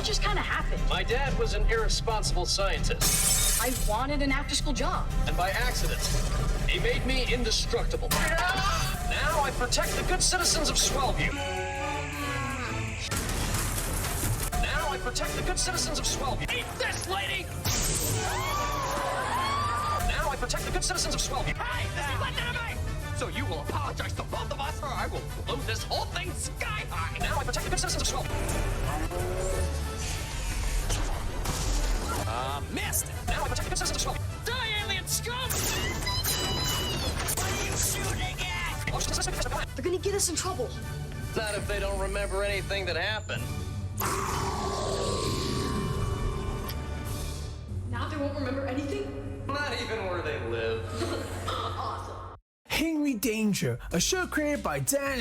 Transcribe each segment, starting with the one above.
just kind of happened. My dad was an irresponsible scientist. I wanted an after-school job. And by accident, he made me indestructible. Now I protect the good citizens of Swellview. Now I protect the good citizens of Swellview. Eat this, lady! Now I protect the good citizens of Swellview. Hey, let that be! So you will apologize to both of us, or I will blow this whole thing sky high. Now I protect the good citizens of Swellview. Missed! Now I protect the good citizens of Swellview. Die, alien scum! What are you shooting at? They're gonna get us in trouble. Not if they don't remember anything that happened. Now they won't remember anything? Not even where they live. Awesome. Henry Danger, a show created by Dan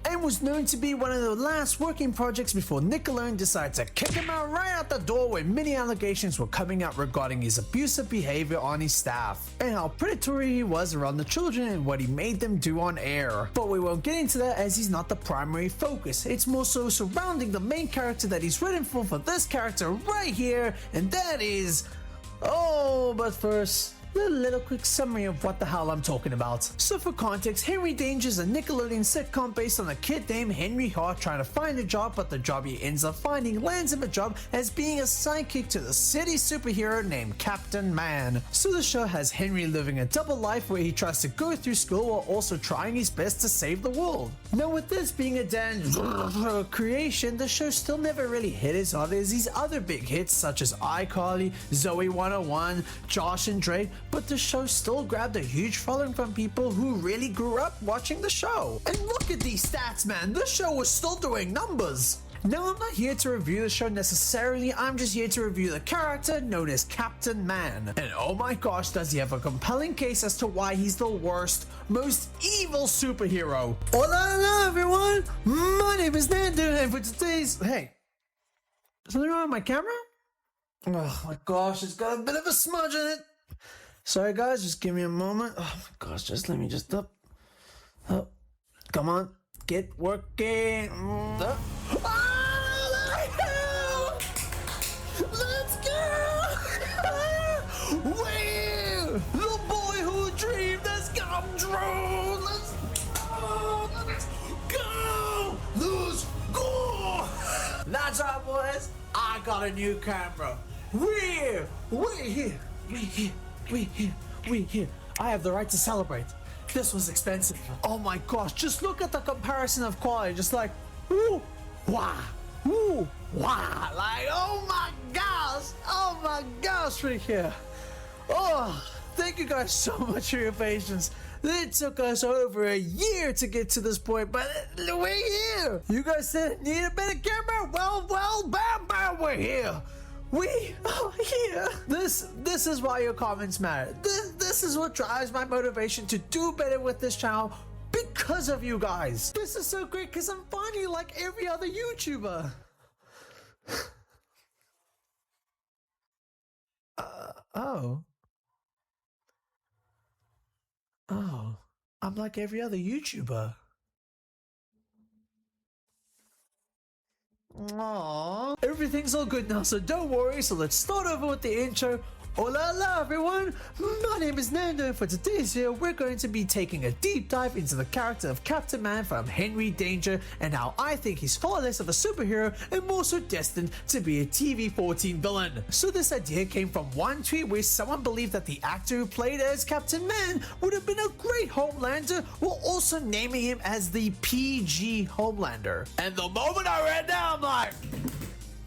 and was known to be one of the last working projects before Nickelodeon decided to kick him out right out the door when many allegations were coming out regarding his abusive behavior on his staff and how predatory he was around the children and what he made them do on air. But we won't get into that as he's not the primary focus. It's more so surrounding the main character that he's written for this character right here, and that is... Oh, but first... a little quick summary of what the hell I'm talking about. So for context, Henry Danger is a Nickelodeon sitcom based on a kid named Henry Hart trying to find a job, but the job he ends up finding lands him a job as being a sidekick to the city superhero named Captain Man. So the show has Henry living a double life where he tries to go through school while also trying his best to save the world. Now with this being a Dan creation, the show still never really hit as hard as these other big hits such as iCarly, Zoe 101, Josh and Drake, but the show still grabbed a huge following from people who really grew up watching the show. And look at these stats, man, the show was still doing numbers. Now I'm not here to review the show necessarily, I'm just here to review the character known as Captain Man. And oh my gosh, does he have a compelling case as to why he's the worst, most evil superhero. Hola everyone, my name is Nando and for today's... Hey, something wrong with my camera? Oh my gosh, it's got a bit of a smudge in it. Sorry guys, just give me a moment. Oh my gosh, just let me just up. Come on, get working. Let's go! Where the boy who dreamed has come true. Let's go! Let's go! That's right, boys. I got a new camera. We're here. We here. I have the right to celebrate. This was expensive. Oh my gosh, just look at the comparison of quality. Just like, ooh, wow, like, oh my gosh, right here. Oh, thank you guys so much for your patience. It took us over a year to get to this point, but we're here. You guys said need a better camera? Well, bam, we're here. We are here. This is why your comments matter. This is what drives my motivation to do better with this channel, because of you guys. This is so great because I'm finally like every other YouTuber. Oh, I'm like every other YouTuber. Aww. Everything's all good now, so don't worry. So let's start over with the intro. Hola everyone, my name is Nando and for today's video we're going to be taking a deep dive into the character of Captain Man from Henry Danger and how I think he's far less of a superhero and more so destined to be a TV-14 villain. So this idea came from one tweet where someone believed that the actor who played as Captain Man would have been a great Homelander while also naming him as the PG Homelander. And the moment I read that, I'm like...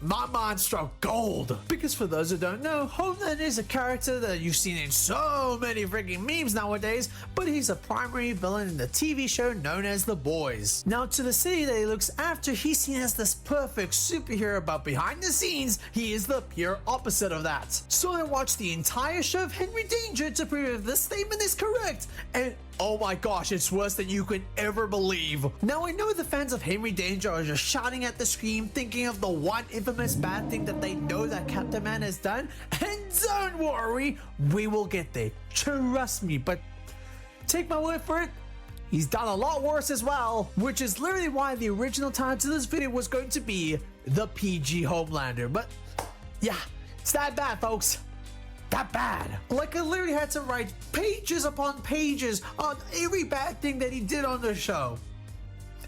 my mind struck gold. Because for those who don't know, Homelander is a character that you've seen in so many freaking memes nowadays, but he's a primary villain in the TV show known as The Boys. Now to the city that he looks after, he's seen as this perfect superhero, but behind the scenes, he is the pure opposite of that. So I watched the entire show of Henry Danger to prove if this statement is correct, and oh my gosh, it's worse than you could ever believe. Now I know the fans of Henry Danger are just shouting at the screen thinking of the one infamous bad thing that they know that Captain Man has done, and don't worry, we will get there. Trust me, but take my word for it, he's done a lot worse as well, which is literally why the original title to this video was going to be The PG Homelander. But yeah, it's that bad, folks. That bad. Like, I literally had to write pages upon pages on every bad thing that he did on the show.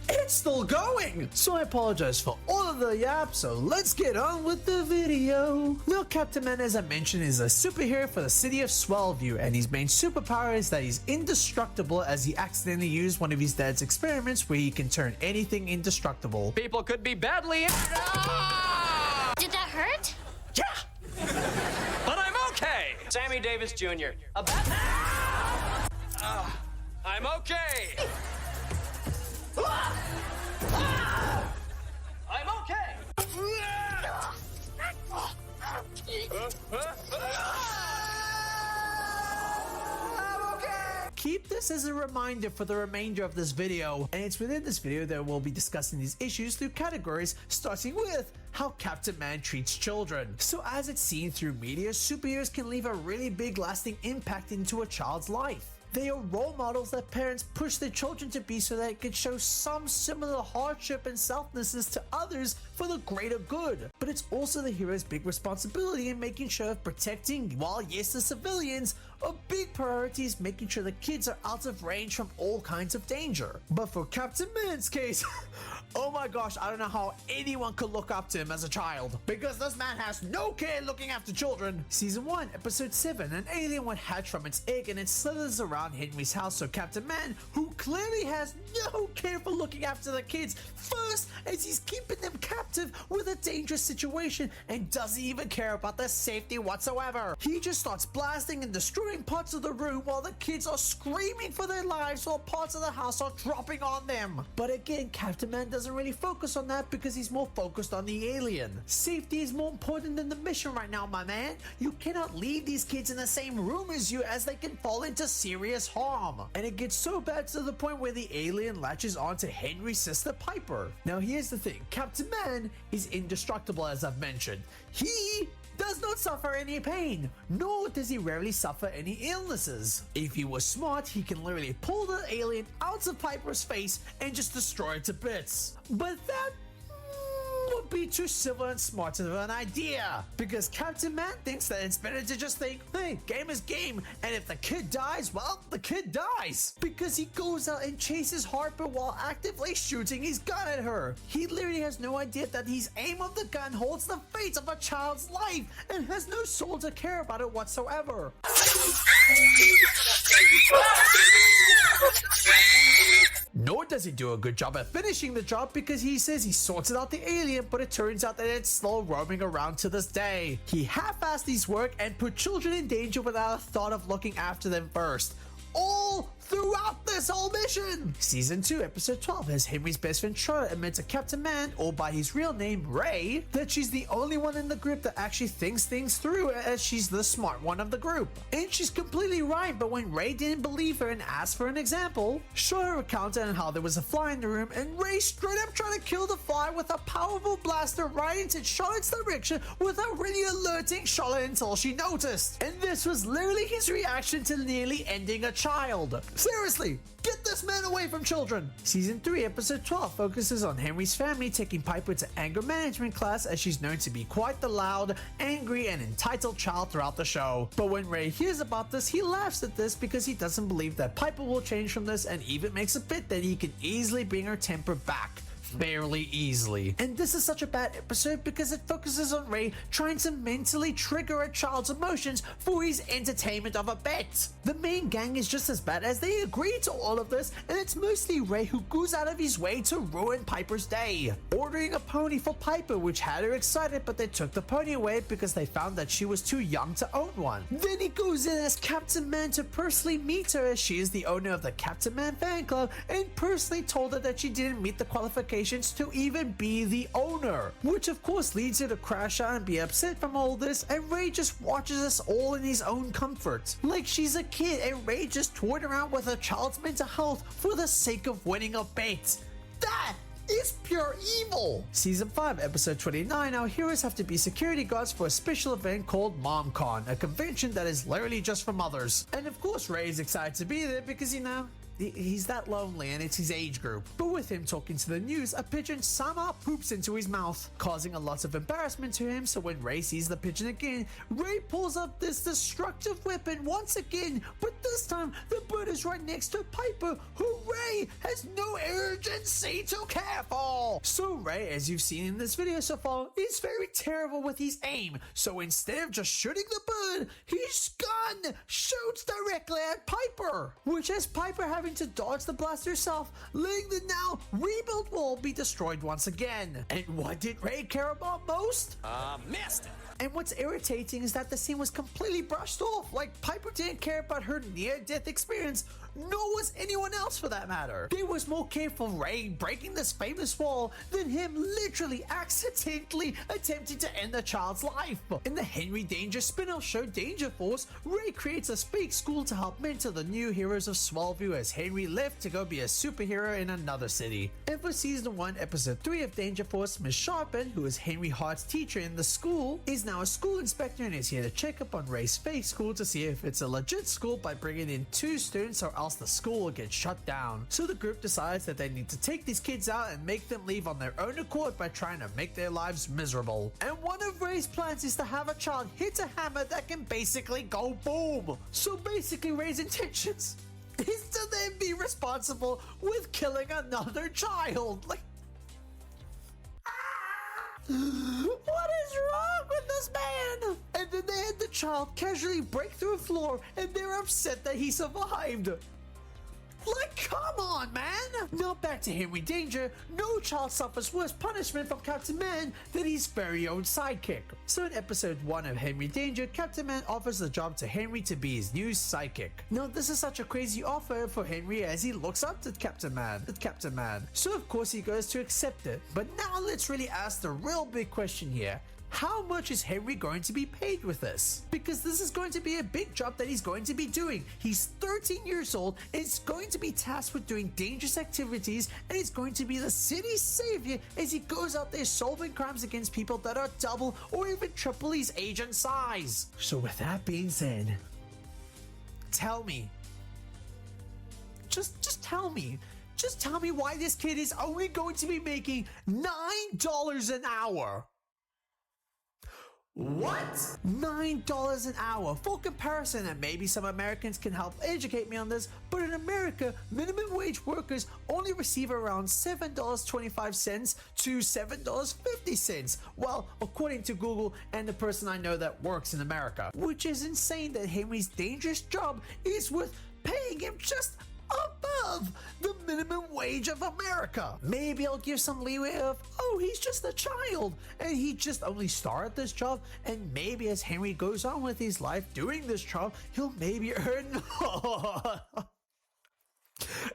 It's still going! So I apologize for all of the yaps, so let's get on with the video. Now, Captain Man, as I mentioned, is a superhero for the city of Swellview, and his main superpower is that he's indestructible, as he accidentally used one of his dad's experiments where he can turn anything indestructible. People could be badly injured. Did that hurt? Yeah! But I'm okay! Sammy Davis Jr. I'm okay! I'm okay! Keep this as a reminder for the remainder of this video, and it's within this video that we'll be discussing these issues through categories, starting with how Captain Man treats children. So as it's seen through media, superheroes can leave a really big lasting impact into a child's life. They are role models that parents push their children to be so that it could show some similar hardship and selflessness to others for the greater good. But it's also the hero's big responsibility in making sure of protecting, while yes, the civilians, a big priority is making sure the kids are out of range from all kinds of danger. But for Captain Man's case, oh my gosh, I don't know how anyone could look up to him as a child, because this man has no care looking after children. Season 1, episode 7, an alien would hatch from its egg and it slithers around Henry's house, so Captain Man, who clearly has no care for looking after the kids, first as he's keeping them captive with a dangerous situation and doesn't even care about their safety whatsoever. He just starts blasting and destroying parts of the room while the kids are screaming for their lives while parts of the house are dropping on them. But again, Captain Man doesn't really focus on that because he's more focused on the alien. Safety is more important than the mission right now, my man. You cannot leave these kids in the same room as you, as they can fall into serious harm. And it gets so bad to the point where the alien latches onto Henry's sister Piper. Now here's the thing, Captain Man is indestructible, as I've mentioned. He does not suffer any pain, nor does he rarely suffer any illnesses. If he was smart, he can literally pull the alien out of Piper's face and just destroy it to bits. But that would be too civil and smart of an idea, because Captain Man thinks that it's better to just think, hey, game is game, and if the kid dies, well, the kid dies, because he goes out and chases Harper while actively shooting his gun at her. He literally has no idea that his aim of the gun holds the fate of a child's life and has no soul to care about it whatsoever. Nor does he do a good job at finishing the job, because he says he sorted out the alien, but it turns out that it's still roaming around to this day. He half-assed his work and put children in danger without a thought of looking after them first. All throughout this whole mission. Season 2, episode 12 has Henry's best friend Charlotte admit to Captain Man, or by his real name Ray, that she's the only one in the group that actually thinks things through, as she's the smart one of the group. And she's completely right, but when Ray didn't believe her and asked for an example, Charlotte recounted on how there was a fly in the room and Ray straight up tried to kill the fly with a powerful blaster right into Charlotte's direction without really alerting Charlotte until she noticed. And this was literally his reaction to nearly ending a child. Seriously, get this man away from children! Season 3, episode 12 focuses on Henry's family taking Piper to anger management class, as she's known to be quite the loud, angry, and entitled child throughout the show. But when Ray hears about this, he laughs at this because he doesn't believe that Piper will change from this, and even makes a bit that he can easily bring her temper back. Fairly easily. And this is such a bad episode because it focuses on Ray trying to mentally trigger a child's emotions for his entertainment of a bet. The main gang is just as bad, as they agree to all of this, and it's mostly Ray who goes out of his way to ruin Piper's day, ordering a pony for Piper, which had her excited, but they took the pony away because they found that she was too young to own one. Then he goes in as Captain Man to personally meet her, as she is the owner of the Captain Man fan club, and personally told her that she didn't meet the qualifications to even be the owner, which of course leads her to crash out and be upset from all this, and Ray just watches us all in his own comfort like she's a kid, and Ray just toyed around with a child's mental health for the sake of winning a bet. That is pure evil. Season 5, episode 29, our heroes have to be security guards for a special event called MomCon, a convention that is literally just for mothers. And of course Ray is excited to be there because, you know, he's that lonely and it's his age group. But with him talking to the news, a pigeon somehow poops into his mouth, causing a lot of embarrassment to him. So when Ray sees the pigeon again, Ray pulls up this destructive weapon once again, but this time the bird is right next to Piper, who Ray has no urgency to care for. So Ray, as you've seen in this video so far, is very terrible with his aim. So instead of just shooting the bird, his gun shoots directly at Piper, which has Piper having to dodge the blast herself, letting the now rebuilt wall be destroyed once again. And what did Ray care about most? Missed it. And what's irritating is that the scene was completely brushed off. Like, Piper didn't care about her near-death experience, nor was anyone else for that matter. They was more care for Ray breaking this famous wall than him literally accidentally attempting to end the child's life. In the Henry Danger spin-off show Danger Force, Ray creates a fake school to help mentor the new heroes of Smallville as Henry left to go be a superhero in another city. And for season 1, episode 3 of Danger Force, Miss Sharpen, who is Henry Hart's teacher in the school, is now a school inspector and is here to check up on Ray's fake school to see if it's a legit school by bringing in 2 students, or else the school will get shut down. So the group decides that they need to take these kids out and make them leave on their own accord by trying to make their lives miserable. And one of Ray's plans is to have a child hit a hammer that can basically go boom. So basically Ray's intentions is to then be responsible with killing another child. Like, what is wrong with this man? And then they had the child casually break through a floor and they're upset that he survived. Like, come on, man! Now back to Henry Danger. No child suffers worse punishment from Captain Man than his very own sidekick. So in episode 1 of Henry Danger, Captain Man offers the job to Henry to be his new sidekick. Now this is such a crazy offer for Henry as he looks up to Captain Man. So of course he goes to accept it. But now let's really ask the real big question here. How much is Henry going to be paid with this? Because this is going to be a big job that he's going to be doing. He's 13 years old and is going to be tasked with doing dangerous activities, and he's going to be the city's savior as he goes out there solving crimes against people that are double or even triple his age and size. So with that being said, tell me. Just tell me. Just tell me why this kid is only going to be making $9 an hour. What? $9 an hour. For comparison, and maybe some Americans can help educate me on this, but in America, minimum wage workers only receive around $7.25 to $7.50. Well, according to Google and the person I know that works in America, which is insane that Henry's dangerous job is worth paying him just above the minimum wage of America. Maybe I'll give some leeway of, oh, he's just a child and he just only started this job, and maybe as Henry goes on with his life doing this job, he'll maybe earn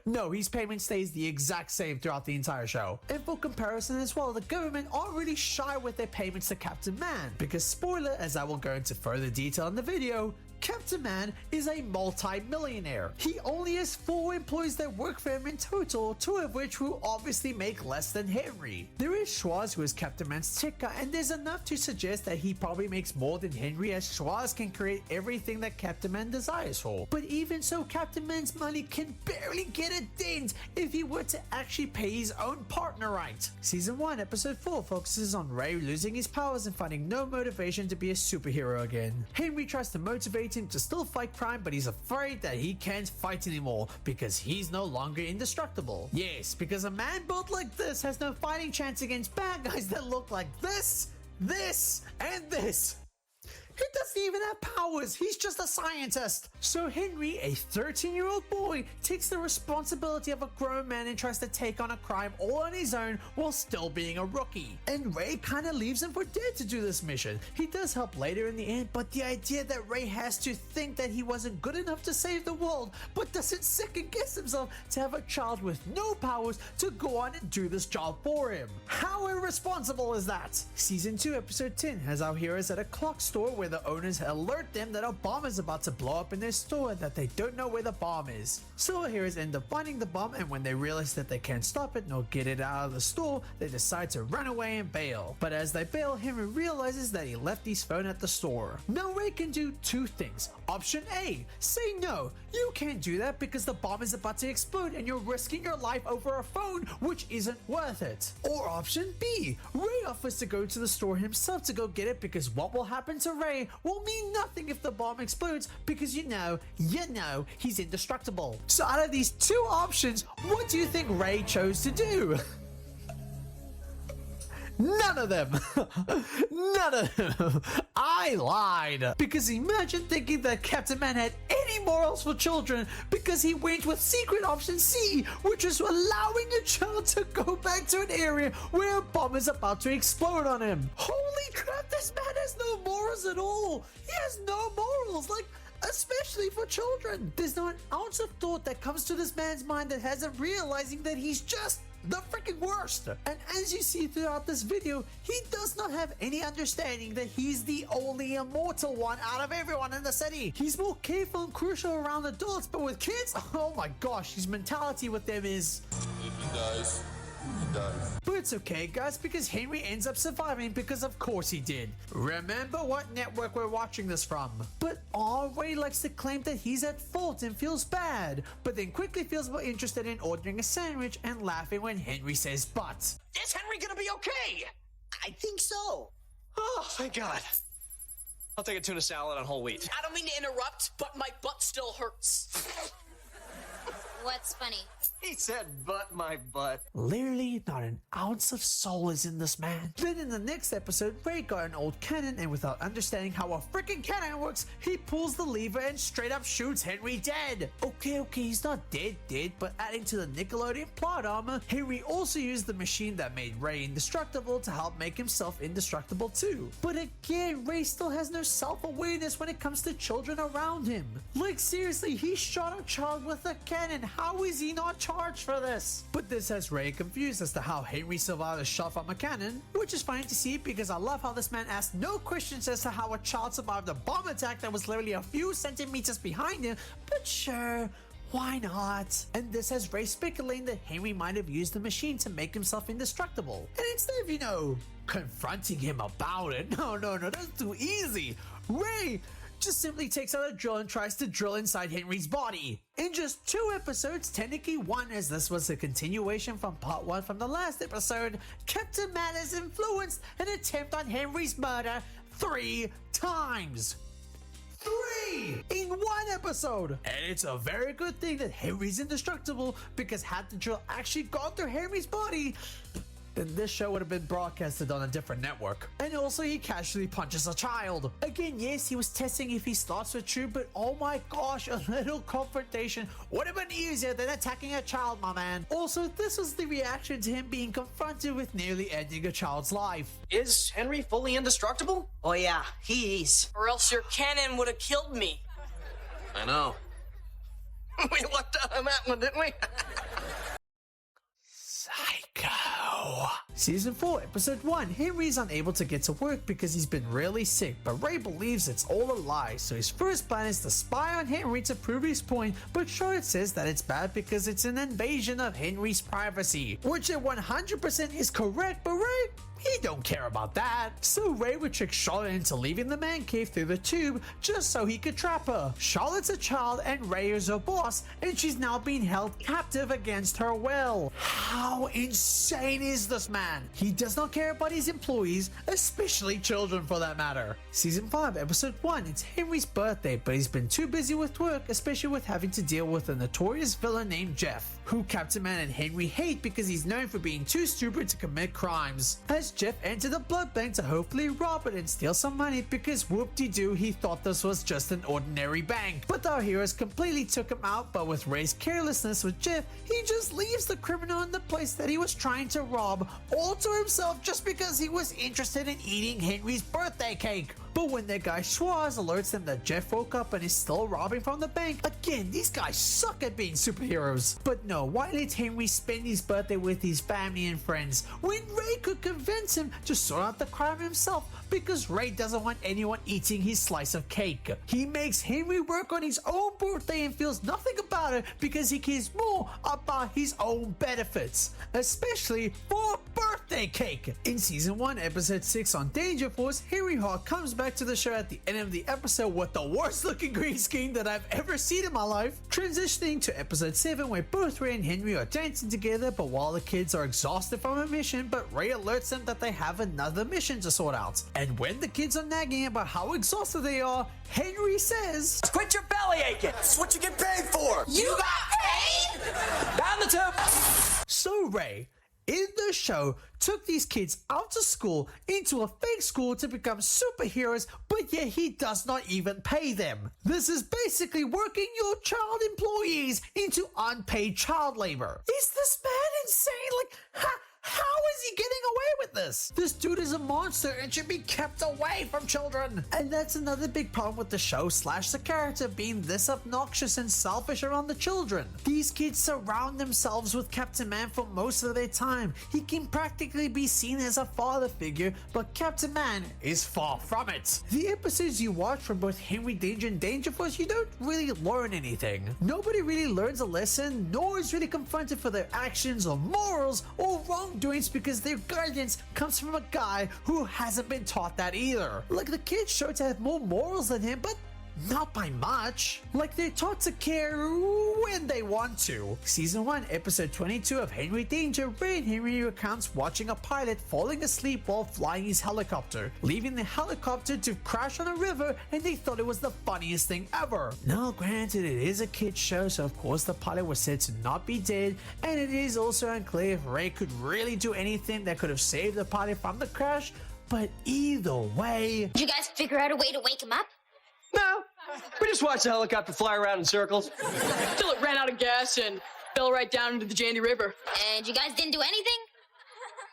No, his payment stays the exact same throughout the entire show. And for comparison as well, the government aren't really shy with their payments to Captain Man, because spoiler, as I will go into further detail in the video, Captain Man is a multi-millionaire. He only has 4 employees that work for him in total, 2 of which will obviously make less than Henry. There is Schwoz, who is Captain Man's tech guy, and there's enough to suggest that he probably makes more than Henry, as Schwoz can create everything that Captain Man desires for. But even so, Captain Man's money can barely get a dent if he were to actually pay his own partner right. Season 1, episode 4 focuses on Ray losing his powers and finding no motivation to be a superhero again. Henry tries to motivate him to still fight crime, but he's afraid that he can't fight anymore because he's no longer indestructible. Yes, because a man built like this has no fighting chance against bad guys that look like this, and this. He doesn't even have powers, he's just a scientist. So Henry, a 13-year-old boy, takes the responsibility of a grown man and tries to take on a crime all on his own while still being a rookie. And Ray kinda leaves him for dead to do this mission. He does help later in the end, but the idea that Ray has to think that he wasn't good enough to save the world, but doesn't second guess himself to have a child with no powers to go on and do this job for him. How irresponsible is that? Season 2, episode 10 has our heroes at a clock store where where the owners alert them that a bomb is about to blow up in their store and that they don't know where the bomb is. So our heroes end up finding the bomb, and when they realize that they can't stop it nor get it out of the store, they decide to run away and bail. But as they bail, Henry realizes that he left his phone at the store. Now Ray can do two things. Option A, say no, you can't do that because the bomb is about to explode and you're risking your life over a phone, which isn't worth it. Or option B, Ray offers to go to the store himself to go get it because what will happen to Ray will mean nothing if the bomb explodes because you know, he's indestructible. So out of these two options, what do you think Ray chose to do? None of them. None of them. I lied. Because imagine thinking that Captain Man had any morals for children because he went with secret option C, which is allowing a child to go back to an area where a bomb is about to explode on him. Holy crap, this man has no morals at all. He has no morals, like, especially for children. There's not an ounce of thought that comes to this man's mind that has him realizing that he's just the freaking worst. And as you see throughout this video, he does not have any understanding that he's the only immortal one out of everyone in the city. He's more careful and crucial around adults, but with kids, oh my gosh, his mentality with them is... If he dies, he dies. But it's okay, guys, because Henry ends up surviving because of course he did. Remember what network we're watching this from. But Ray likes to claim that he's at fault and feels bad, but then quickly feels more interested in ordering a sandwich and laughing when Henry says but. Is Henry gonna be okay? I think so. Oh, thank God. I'll take a tuna salad on whole wheat. I don't mean to interrupt, but my butt still hurts. What's funny? He said, "But my butt." Literally not an ounce of soul is in this man. Then in the next episode, Ray got an old cannon, and without understanding how a freaking cannon works, he pulls the lever and straight up shoots Henry dead. Okay, he's not dead, but adding to the Nickelodeon plot armor, Henry also used the machine that made Ray indestructible to help make himself indestructible too. But again, Ray still has no self-awareness when it comes to children around him. Like seriously, he shot a child with a cannon. How is he not charged for this? But this has Ray confused as to how Henry survived a shot from a cannon, which is funny to see because I love how this man asked no questions as to how a child survived a bomb attack that was literally a few centimeters behind him, but sure, why not? And this has Ray speculating that Henry might have used the machine to make himself indestructible. And instead of, confronting him about it, no, that's too easy. Ray just simply takes out a drill and tries to drill inside Henry's body. In just 2 episodes, technically 1 as this was a continuation from part 1 from the last episode, Captain Man has influenced an attempt on Henry's murder 3 times. 3 in 1 episode. And it's a very good thing that Henry's indestructible, because had the drill actually gone through Henry's body, then this show would have been broadcasted on a different network. And also he casually punches a child. Again, yes, he was testing if his thoughts were true, but oh my gosh, a little confrontation would have been easier than attacking a child, my man. Also, this was the reaction to him being confronted with nearly ending a child's life. Is Henry fully indestructible? Oh yeah, he is. Or else your cannon would have killed me. I know. We lucked out on that one, didn't we? Psycho. Season 4, Episode 1. Henry's unable to get to work because he's been really sick, but Ray believes it's all a lie, so his first plan is to spy on Henry to prove his point, but Charlotte says that it's bad because it's an invasion of Henry's privacy, which at 100% is correct, but Ray, he don't care about that. So Ray would trick Charlotte into leaving the man cave through the tube just so he could trap her. Charlotte's a child and Ray is her boss, and she's now being held captive against her will. How insane is this man? He does not care about his employees, especially children for that matter. Season 5, Episode 1. It's Henry's birthday, but he's been too busy with work, especially with having to deal with a notorious villain named Jeff, who Captain Man and Henry hate because he's known for being too stupid to commit crimes. As Jeff entered the blood bank to hopefully rob it and steal some money because whoop-de-doo, he thought this was just an ordinary bank. But our heroes completely took him out, but with Ray's carelessness with Jeff, he just leaves the criminal in the place that he was trying to rob all to himself just because he was interested in eating Henry's birthday cake. But when their guy Schwoz alerts them that Jeff woke up and is still robbing from the bank, again, these guys suck at being superheroes. But no, why let Henry spend his birthday with his family and friends when Ray could convince him to sort out the crime himself? Because Ray doesn't want anyone eating his slice of cake. He makes Henry work on his own birthday and feels nothing about it because he cares more about his own benefits, especially for a birthday cake. In season 1, episode 6 on Danger Force, Henry Hawk comes back to the show at the end of the episode with the worst looking green screen that I've ever seen in my life. Transitioning to episode 7, where both Ray and Henry are dancing together, but while the kids are exhausted from a mission, but Ray alerts them that they have another mission to sort out. And when the kids are nagging about how exhausted they are, Henry says, Quit your belly aching. That's what you get paid for. You got paid? Down the tube. so Ray, in the show, took these kids out of school into a fake school to become superheroes, but yet he does not even pay them. This is basically working your child employees into unpaid child labor. Is this man insane? How is he getting away with this? This dude is a monster and should be kept away from children. And that's another big problem with the show / the character being this obnoxious and selfish around the children. These kids surround themselves with Captain Man for most of their time. He can practically be seen as a father figure, but Captain Man is far from it. The episodes you watch from both Henry Danger and Danger Force, you don't really learn anything. Nobody really learns a lesson, nor is really confronted for their actions or morals or wrongdoings, because their guidance comes from a guy who hasn't been taught that either. Like, the kids show to have more morals than him, but not by much. Like, they're taught to care when they want to. Season 1, episode 22 of Henry Danger, Ray and Henry recounts watching a pilot falling asleep while flying his helicopter, leaving the helicopter to crash on a river, and they thought it was the funniest thing ever. Now, granted, it is a kid's show, so of course the pilot was said to not be dead, and it is also unclear if Ray could really do anything that could have saved the pilot from the crash, but either way... Did you guys figure out a way to wake him up? No, we just watched the helicopter fly around in circles. Till it ran out of gas and fell right down into the Jandy River. And you guys didn't do anything?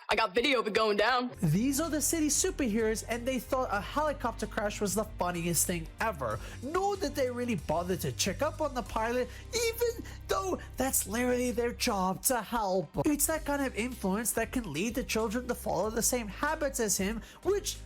I got video of it going down. These are the city superheroes, and they thought a helicopter crash was the funniest thing ever. Nor did they really bother to check up on the pilot, even though that's literally their job to help. It's that kind of influence that can lead the children to follow the same habits as him, which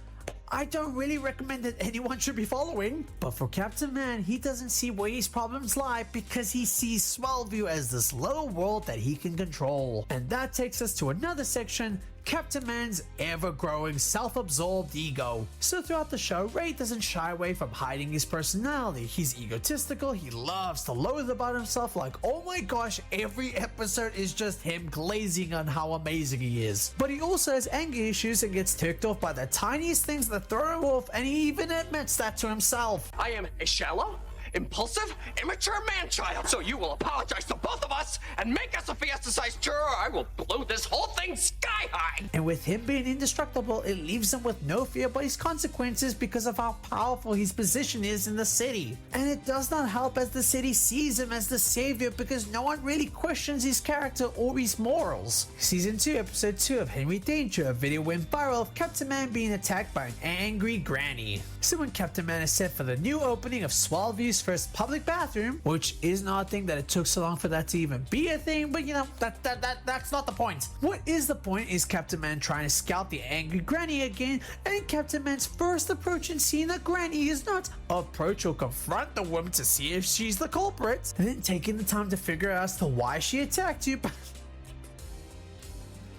I don't really recommend that anyone should be following. But for Captain Man, he doesn't see where his problems lie because he sees Swellview as this little world that he can control. And that takes us to another section, Captain Man's ever-growing, self-absorbed ego. So throughout the show, Ray doesn't shy away from hiding his personality. He's egotistical, he loves to loathe about himself, like, oh my gosh, every episode is just him glazing on how amazing he is. But he also has anger issues and gets ticked off by the tiniest things that throw him off, and he even admits that to himself. I am a shallow, impulsive, immature man-child, so you will apologize to both of us and make us a Fiesta-sized juror, or I will blow this whole thing sky-high! And with him being indestructible, it leaves him with no fear but his consequences because of how powerful his position is in the city. And it does not help as the city sees him as the savior because no one really questions his character or his morals. Season 2, episode 2 of Henry Danger, a video went viral of Captain Man being attacked by an angry granny. So when Captain Man is set for the new opening of Swellview's first public bathroom, which is not a thing that it took so long for that to even be a thing, but you know, that's not the point. What is the point is Captain Man trying to scout the angry granny again, and Captain Man's first approach in seeing the granny is not approach or confront the woman to see if she's the culprit, and then taking the time to figure out as to why she attacked you.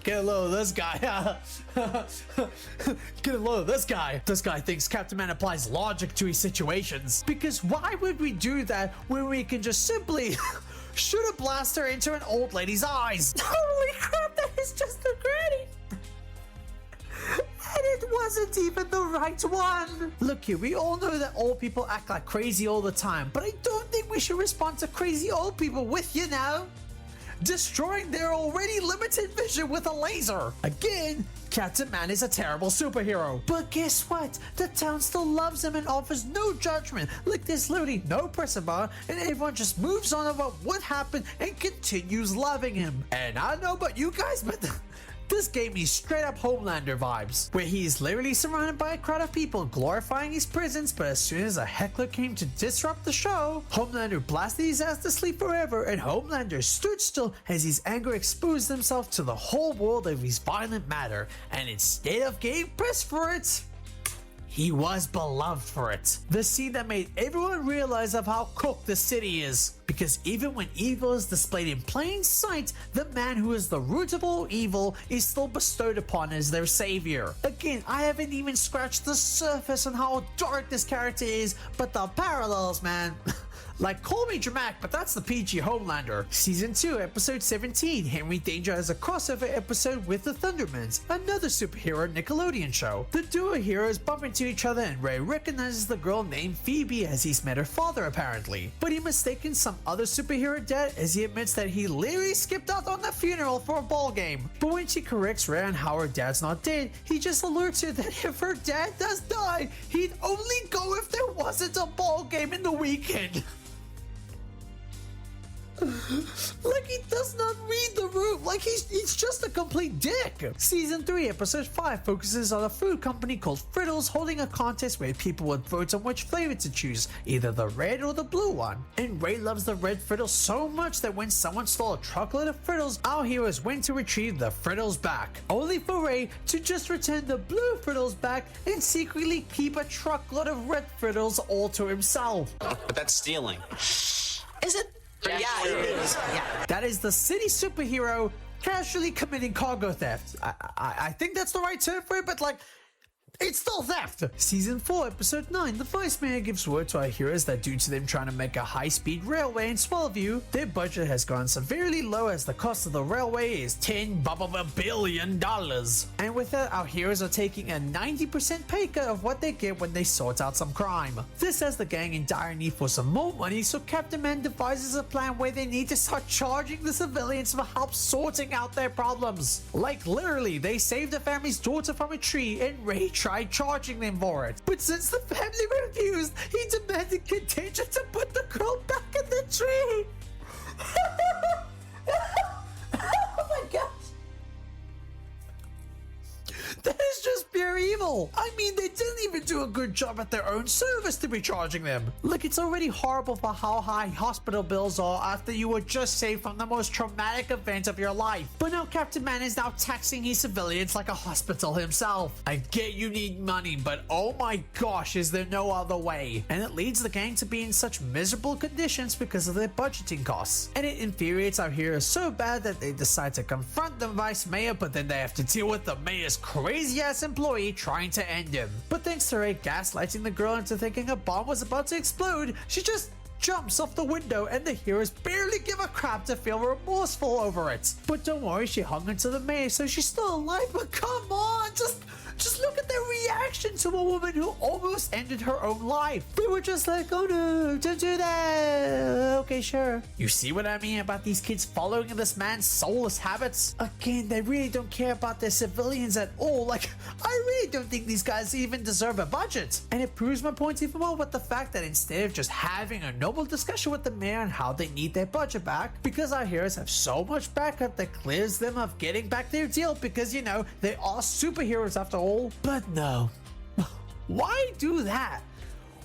Get a load of this guy. Get a load of this guy. This guy thinks Captain Man applies logic to his situations. Because why would we do that when we can just simply shoot a blaster into an old lady's eyes? Holy crap, that is just a granny. And it wasn't even the right one. Look here, we all know that old people act like crazy all the time, but I don't think we should respond to crazy old people with, you know, destroying their already limited vision with a laser. Again, Captain Man is a terrible superhero. But guess what? The town still loves him and offers no judgment. Like, there's literally no press about it, and everyone just moves on about what happened and continues loving him. And I don't know about you guys, but This gave me straight up Homelander vibes, where he is literally surrounded by a crowd of people glorifying his presence, but as soon as a heckler came to disrupt the show, Homelander blasted his ass to sleep forever, and Homelander stood still as his anger exposed himself to the whole world of his violent matter, and instead of getting pressed for it, he was beloved for it. The scene that made everyone realize of how cooked the city is. Because even when evil is displayed in plain sight, the man who is the root of all evil is still bestowed upon as their savior. Again, I haven't even scratched the surface on how dark this character is, but the parallels, man. Like, call me dramatic, but that's the PG Homelander. Season 2, Episode 17, Henry Danger has a crossover episode with the Thundermans, another superhero Nickelodeon show. The duo heroes bump into each other and Ray recognizes the girl named Phoebe as he's met her father apparently. But he mistaken some other superhero dad as he admits that he literally skipped out on the funeral for a ball game. But when she corrects Ray on how her dad's not dead, he just alerts her that if her dad does die, he'd only go if there wasn't a ball game in the weekend. Like, he does not read the room. Like, he's just a complete dick. Season 3, Episode 5 focuses on a food company called Frittles holding a contest where people would vote on which flavor to choose, either the red or the blue one. And Ray loves the red Frittles so much that when someone stole a truckload of Frittles, our heroes went to retrieve the Frittles back, only for Ray to just return the blue Frittles back and secretly keep a truckload of red Frittles all to himself. But that's stealing. Is it? Yeah, it is. Yeah. That is the city superhero casually committing cargo theft. I think that's the right term for it, but like, it's still theft! Season 4, Episode 9, the Vice Mayor gives word to our heroes that due to them trying to make a high-speed railway in Swellview, their budget has gone severely low as the cost of the railway is $10 billion. And with that, our heroes are taking a 90% pay cut of what they get when they sort out some crime. This has the gang in dire need for some more money, so Captain Man devises a plan where they need to start charging the civilians for help sorting out their problems. Like literally, they saved a family's daughter from a tree and Ray tried charging them for it. But since the family refused, he demanded contingent to put the girl back in the tree. Oh my gosh. That is just pure evil. I mean, they didn't even do a good job at their own service to be charging them. Look, it's already horrible for how high hospital bills are after you were just saved from the most traumatic event of your life. But now Captain Man is now taxing his civilians like a hospital himself. I get you need money, but oh my gosh, is there no other way? And it leads the gang to be in such miserable conditions because of their budgeting costs. And it infuriates our heroes so bad that they decide to confront the vice mayor, but then they have to deal with the mayor's crazy-ass employee trying to end him. But thanks to Ray gaslighting the girl into thinking a bomb was about to explode, she just jumps off the window and the heroes barely give a crap to feel remorseful over it. But don't worry, she hung onto the mayor, so she's still alive. But come on, just look at their reaction to a woman who almost ended her own life. They were just like, oh no, don't do that. Okay, sure. You see what I mean about these kids following this man's soulless habits? Again, they really don't care about their civilians at all. Like, I really don't think these guys even deserve a budget. And it proves my point even more with the fact that instead of just having a noble discussion with the mayor on how they need their budget back, because our heroes have so much backup that clears them of getting back their deal, because, you know, they are superheroes after all. But no. Why do that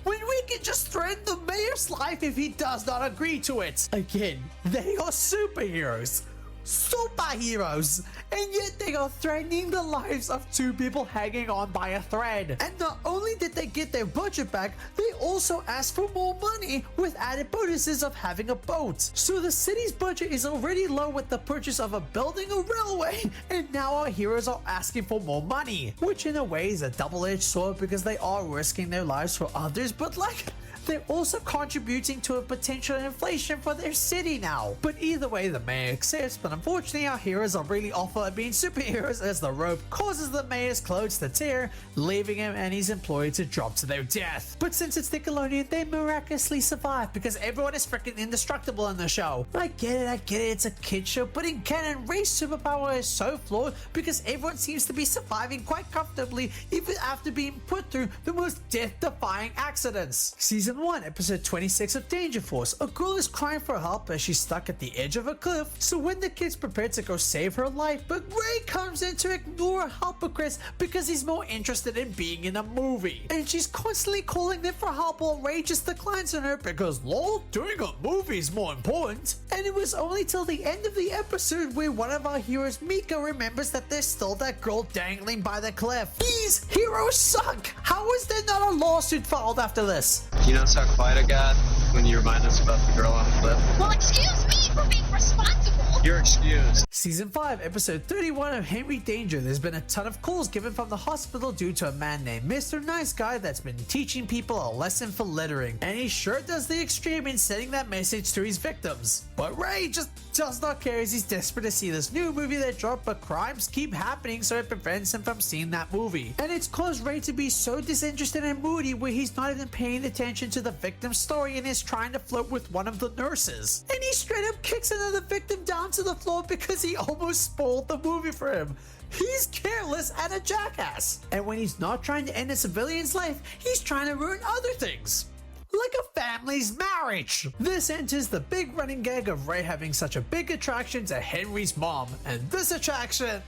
when we can just threaten the mayor's life if he does not agree to it? Again, they are superheroes. Superheroes, and yet they are threatening the lives of two people hanging on by a thread. And not only did they get their budget back, they also asked for more money with added bonuses of having a boat. So the city's budget is already low with the purchase of building a railway, and now our heroes are asking for more money, which in a way is a double-edged sword because they are risking their lives for others, but like, they're also contributing to a potential inflation for their city now. But either way, the mayor accepts, but unfortunately our heroes are really awful at being superheroes as the rope causes the mayor's clothes to tear, leaving him and his employee to drop to their death. But since it's Nickelodeon, they miraculously survive because everyone is freaking indestructible in the show. I get it, it's a kid show, but in canon, Ray's superpower is so flawed because everyone seems to be surviving quite comfortably even after being put through the most death-defying accidents. Season Season 1, Episode 26 of Danger Force. A girl is crying for help as she's stuck at the edge of a cliff. So when the kid's prepared to go save her life, but Ray comes in to ignore her help request because he's more interested in being in a movie. And she's constantly calling them for help while Ray just declines on her because lol, doing a movie is more important. And it was only till the end of the episode where one of our heroes, Mika, remembers that there's still that girl dangling by the cliff. These heroes suck! How is there not a lawsuit filed after this? You notice how quiet I got when you remind us about the girl on the cliff? Well, excuse me for being responsible. You're excused. Season 5, Episode 31 of Henry Danger. There's been a ton of calls given from the hospital due to a man named Mr. Nice Guy that's been teaching people a lesson for littering. And he sure does the extreme in sending that message to his victims. But Ray just does not care as he's desperate to see this new movie that dropped, but crimes keep happening so it prevents him from seeing that movie. And it's caused Ray to be so disinterested and moody where he's not even paying attention to the victim's story and is trying to flirt with one of the nurses. And he straight up kicks another victim down to the floor because he almost spoiled the movie for him. He's careless and a jackass. And when he's not trying to end a civilian's life, he's trying to ruin other things. Like a family's marriage. This enters the big running gag of Ray having such a big attraction to Henry's mom. And this attraction,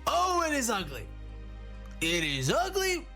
oh, it is ugly. It is ugly.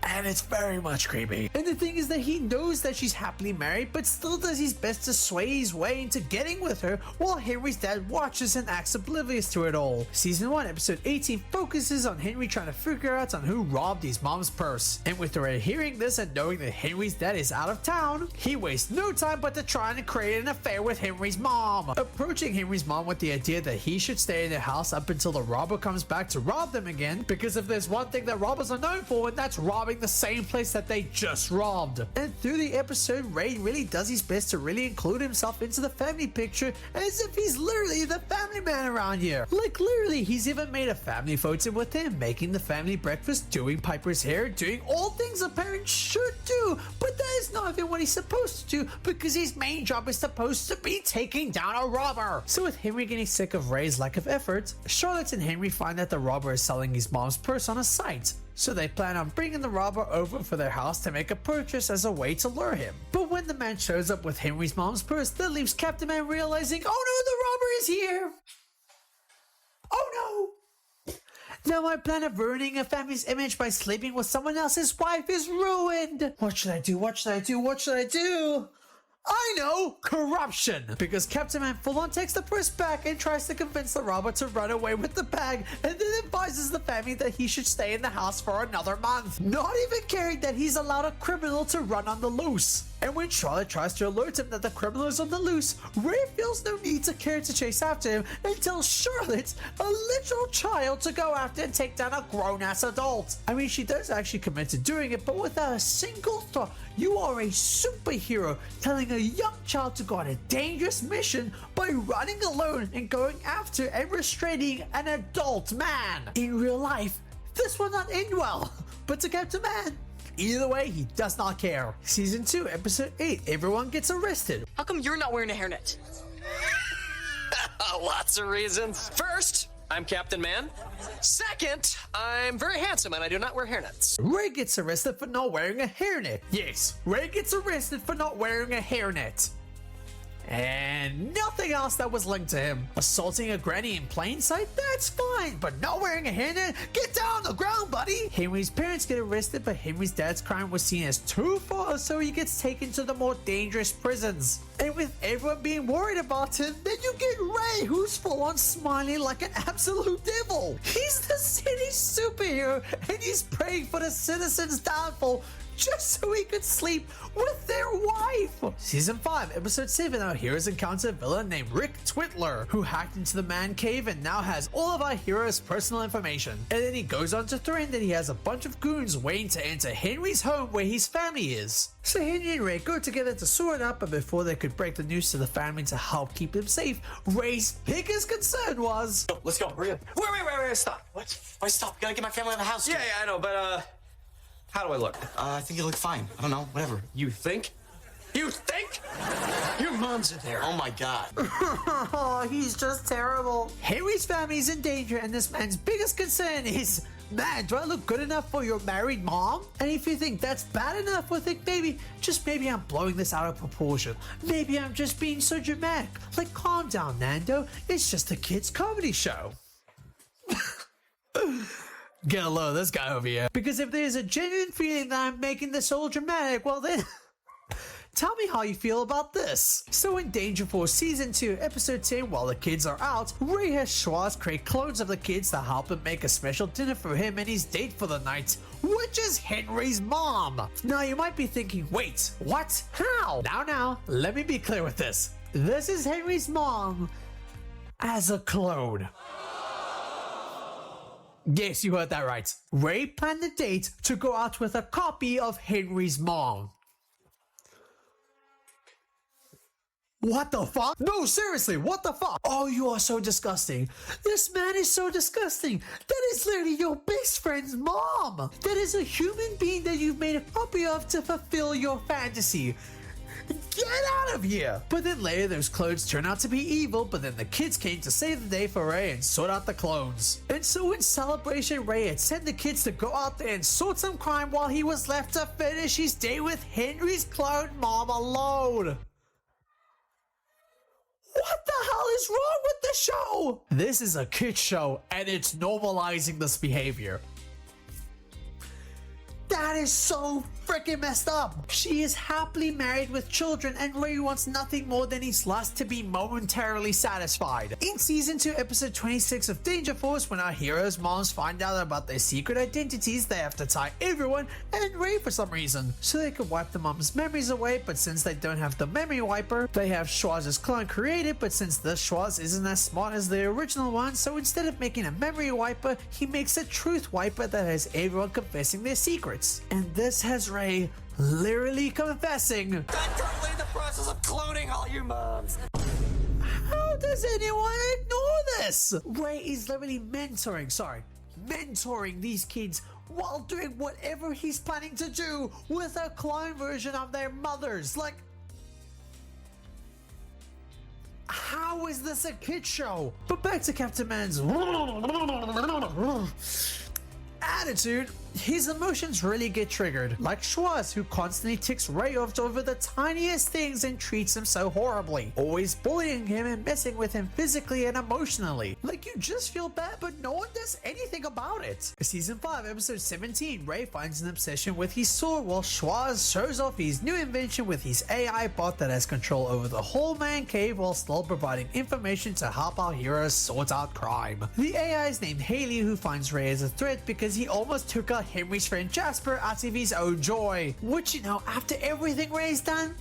And it's very much creepy. And the thing is that he knows that she's happily married, but still does his best to sway his way into getting with her while Henry's dad watches and acts oblivious to it all. Season 1, Episode 18 focuses on Henry trying to figure out on who robbed his mom's purse. And with Ray hearing this and knowing that Henry's dad is out of town, he wastes no time but to try and create an affair with Henry's mom. Approaching Henry's mom with the idea that he should stay in the house up until the robber comes back to rob them again, because if there's one thing that robbers are known for, and that's robbing the same place that they just robbed. And through the episode, Ray really does his best to really include himself into the family picture as if he's literally the family man around here. Like literally, he's even made a family photo with him, making the family breakfast, doing Piper's hair, doing all things a parent should do, but that is not even what he's supposed to do because his main job is supposed to be taking down a robber. So with Henry getting sick of Ray's lack of effort, Charlotte and Henry find that the robber is selling his mom's purse on a site. So they plan on bringing the robber over for their house to make a purchase as a way to lure him. But when the man shows up with Henry's mom's purse, that leaves Captain Man realizing, oh no, the robber is here! Oh no! Now my plan of ruining a family's image by sleeping with someone else's wife is ruined! What should I do? What should I do? What should I do? I know! Corruption! Because Captain Man full on takes the purse back and tries to convince the robber to run away with the bag, and then advises the family that he should stay in the house for another month, not even caring that he's allowed a criminal to run on the loose. And when Charlotte tries to alert him that the criminal is on the loose, Ray feels no need to care to chase after him and tells Charlotte, a literal child, to go after and take down a grown-ass adult. I mean, she does actually commit to doing it, but without a single thought. You are a superhero telling a young child to go on a dangerous mission by running alone and going after and restraining an adult man. In real life, this will not end well, but to Captain Man, either way, he does not care. Season 2, Episode 8, everyone gets arrested. How come you're not wearing a hairnet? Lots of reasons. First, I'm Captain Man. Second, I'm very handsome and I do not wear hairnets. Ray gets arrested for not wearing a hairnet. Yes, Ray gets arrested for not wearing a hairnet. And nothing else that was linked to him. Assaulting a granny in plain sight? That's fine, but not wearing a hairnet? Get down on the ground, buddy! Henry's parents get arrested, but Henry's dad's crime was seen as too far, so he gets taken to the more dangerous prisons. And with everyone being worried about him, then you get Ray, who's full on smiling like an absolute devil. He's the city's superhero, and he's praying for the citizens' downfall just so he could sleep with their wife. Season 5, Episode 7, our heroes encounter a villain named Rick Twitler, who hacked into the man cave and now has all of our heroes' personal information. And then he goes on to threaten that he has a bunch of goons waiting to enter Henry's home where his family is. So Henry and Ray go together to sort it out, but before they could break the news to the family to help keep them safe, Ray's biggest concern was... Let's go, hurry up. Wait, stop. What? Why stop? Gotta get my family out of the house. Yeah, I know, but, how do I look? I think you look fine. I don't know, whatever. You think? You think? Your mom's in there. Oh my god. Oh, he's just terrible. Henry's family is in danger, and this man's biggest concern is Man, do I look good enough for your married mom? And if you think that's bad enough, well, think maybe I'm blowing this out of proportion. Maybe I'm just being so dramatic. Like, calm down, Nando. It's just a kid's comedy show. Get a load of this guy over here. Because if there's a genuine feeling that I'm making this all dramatic, well then... Tell me how you feel about this. So in Danger Force Season 2, Episode 10, while the kids are out, Ray has Schwoz create clones of the kids to help him make a special dinner for him and his date for the night, which is Henry's mom. Now you might be thinking, wait, what? How? Now, let me be clear with this. This is Henry's mom as a clone. Yes, you heard that right. Ray planned the date to go out with a copy of Henry's mom. What the fuck? No, seriously, what the fuck? Oh, you are so disgusting. This man is so disgusting. That is literally your best friend's mom. That is a human being that you've made a copy of to fulfill your fantasy. Get out of here! But then later those clones turn out to be evil, but then the kids came to save the day for Ray and sort out the clones. And so in celebration, Ray had sent the kids to go out there and sort some crime while he was left to finish his day with Henry's clone mom alone. What the hell is wrong with the show? This is a kid's show and it's normalizing this behavior. That is so freaking messed up. She is happily married with children and Ray wants nothing more than his lust to be momentarily satisfied. In Season 2, Episode 26 of Danger Force, when our heroes' moms find out about their secret identities, they have to tie everyone and Ray for some reason, so they can wipe the mom's memories away, but since they don't have the memory wiper, they have Schwoz's clone created, but since this Schwoz isn't as smart as the original one, so instead of making a memory wiper, he makes a truth wiper that has everyone confessing their secrets. And this has Ray literally confessing. I'm currently in the process of cloning all you moms. How does anyone ignore this? Ray is literally mentoring these kids while doing whatever he's planning to do with a clone version of their mothers. Like, how is this a kid show? But back to Captain Man's attitude. His emotions really get triggered, like Schwoz, who constantly ticks Ray off over the tiniest things and treats him so horribly, always bullying him and messing with him physically and emotionally. Like, you just feel bad, but no one does anything about it. Season 5, Episode 17, Ray finds an obsession with his sword while Schwoz shows off his new invention with his AI bot that has control over the whole man cave while still providing information to help our heroes sort out crime. The AI is named Haley, who finds Ray as a threat because he almost took out Henry's friend Jasper out of his own joy. Which, you know, after everything Ray's done,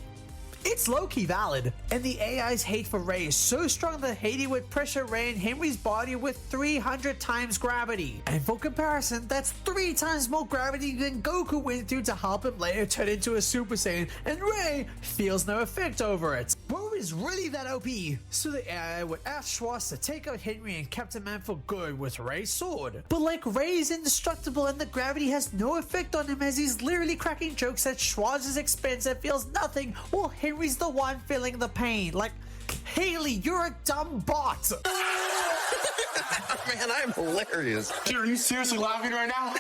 it's low-key valid. And the AI's hate for Ray is so strong that Haley would pressure Ray in Henry's body with 300 times gravity. And for comparison, that's 3 times more gravity than Goku went through to help him later turn into a Super Saiyan, and Ray feels no effect over it. Bro is really that OP. So the AI would ask Schwoz to take out Henry and Captain Man for good with Ray's sword. But like, Ray is indestructible and the gravity has no effect on him, as he's literally cracking jokes at Schwoz's expense and feels nothing, while Henry's the one feeling the pain. Like, Haley, you're a dumb bot. Man, I'm hilarious. Dude, are you seriously laughing right now?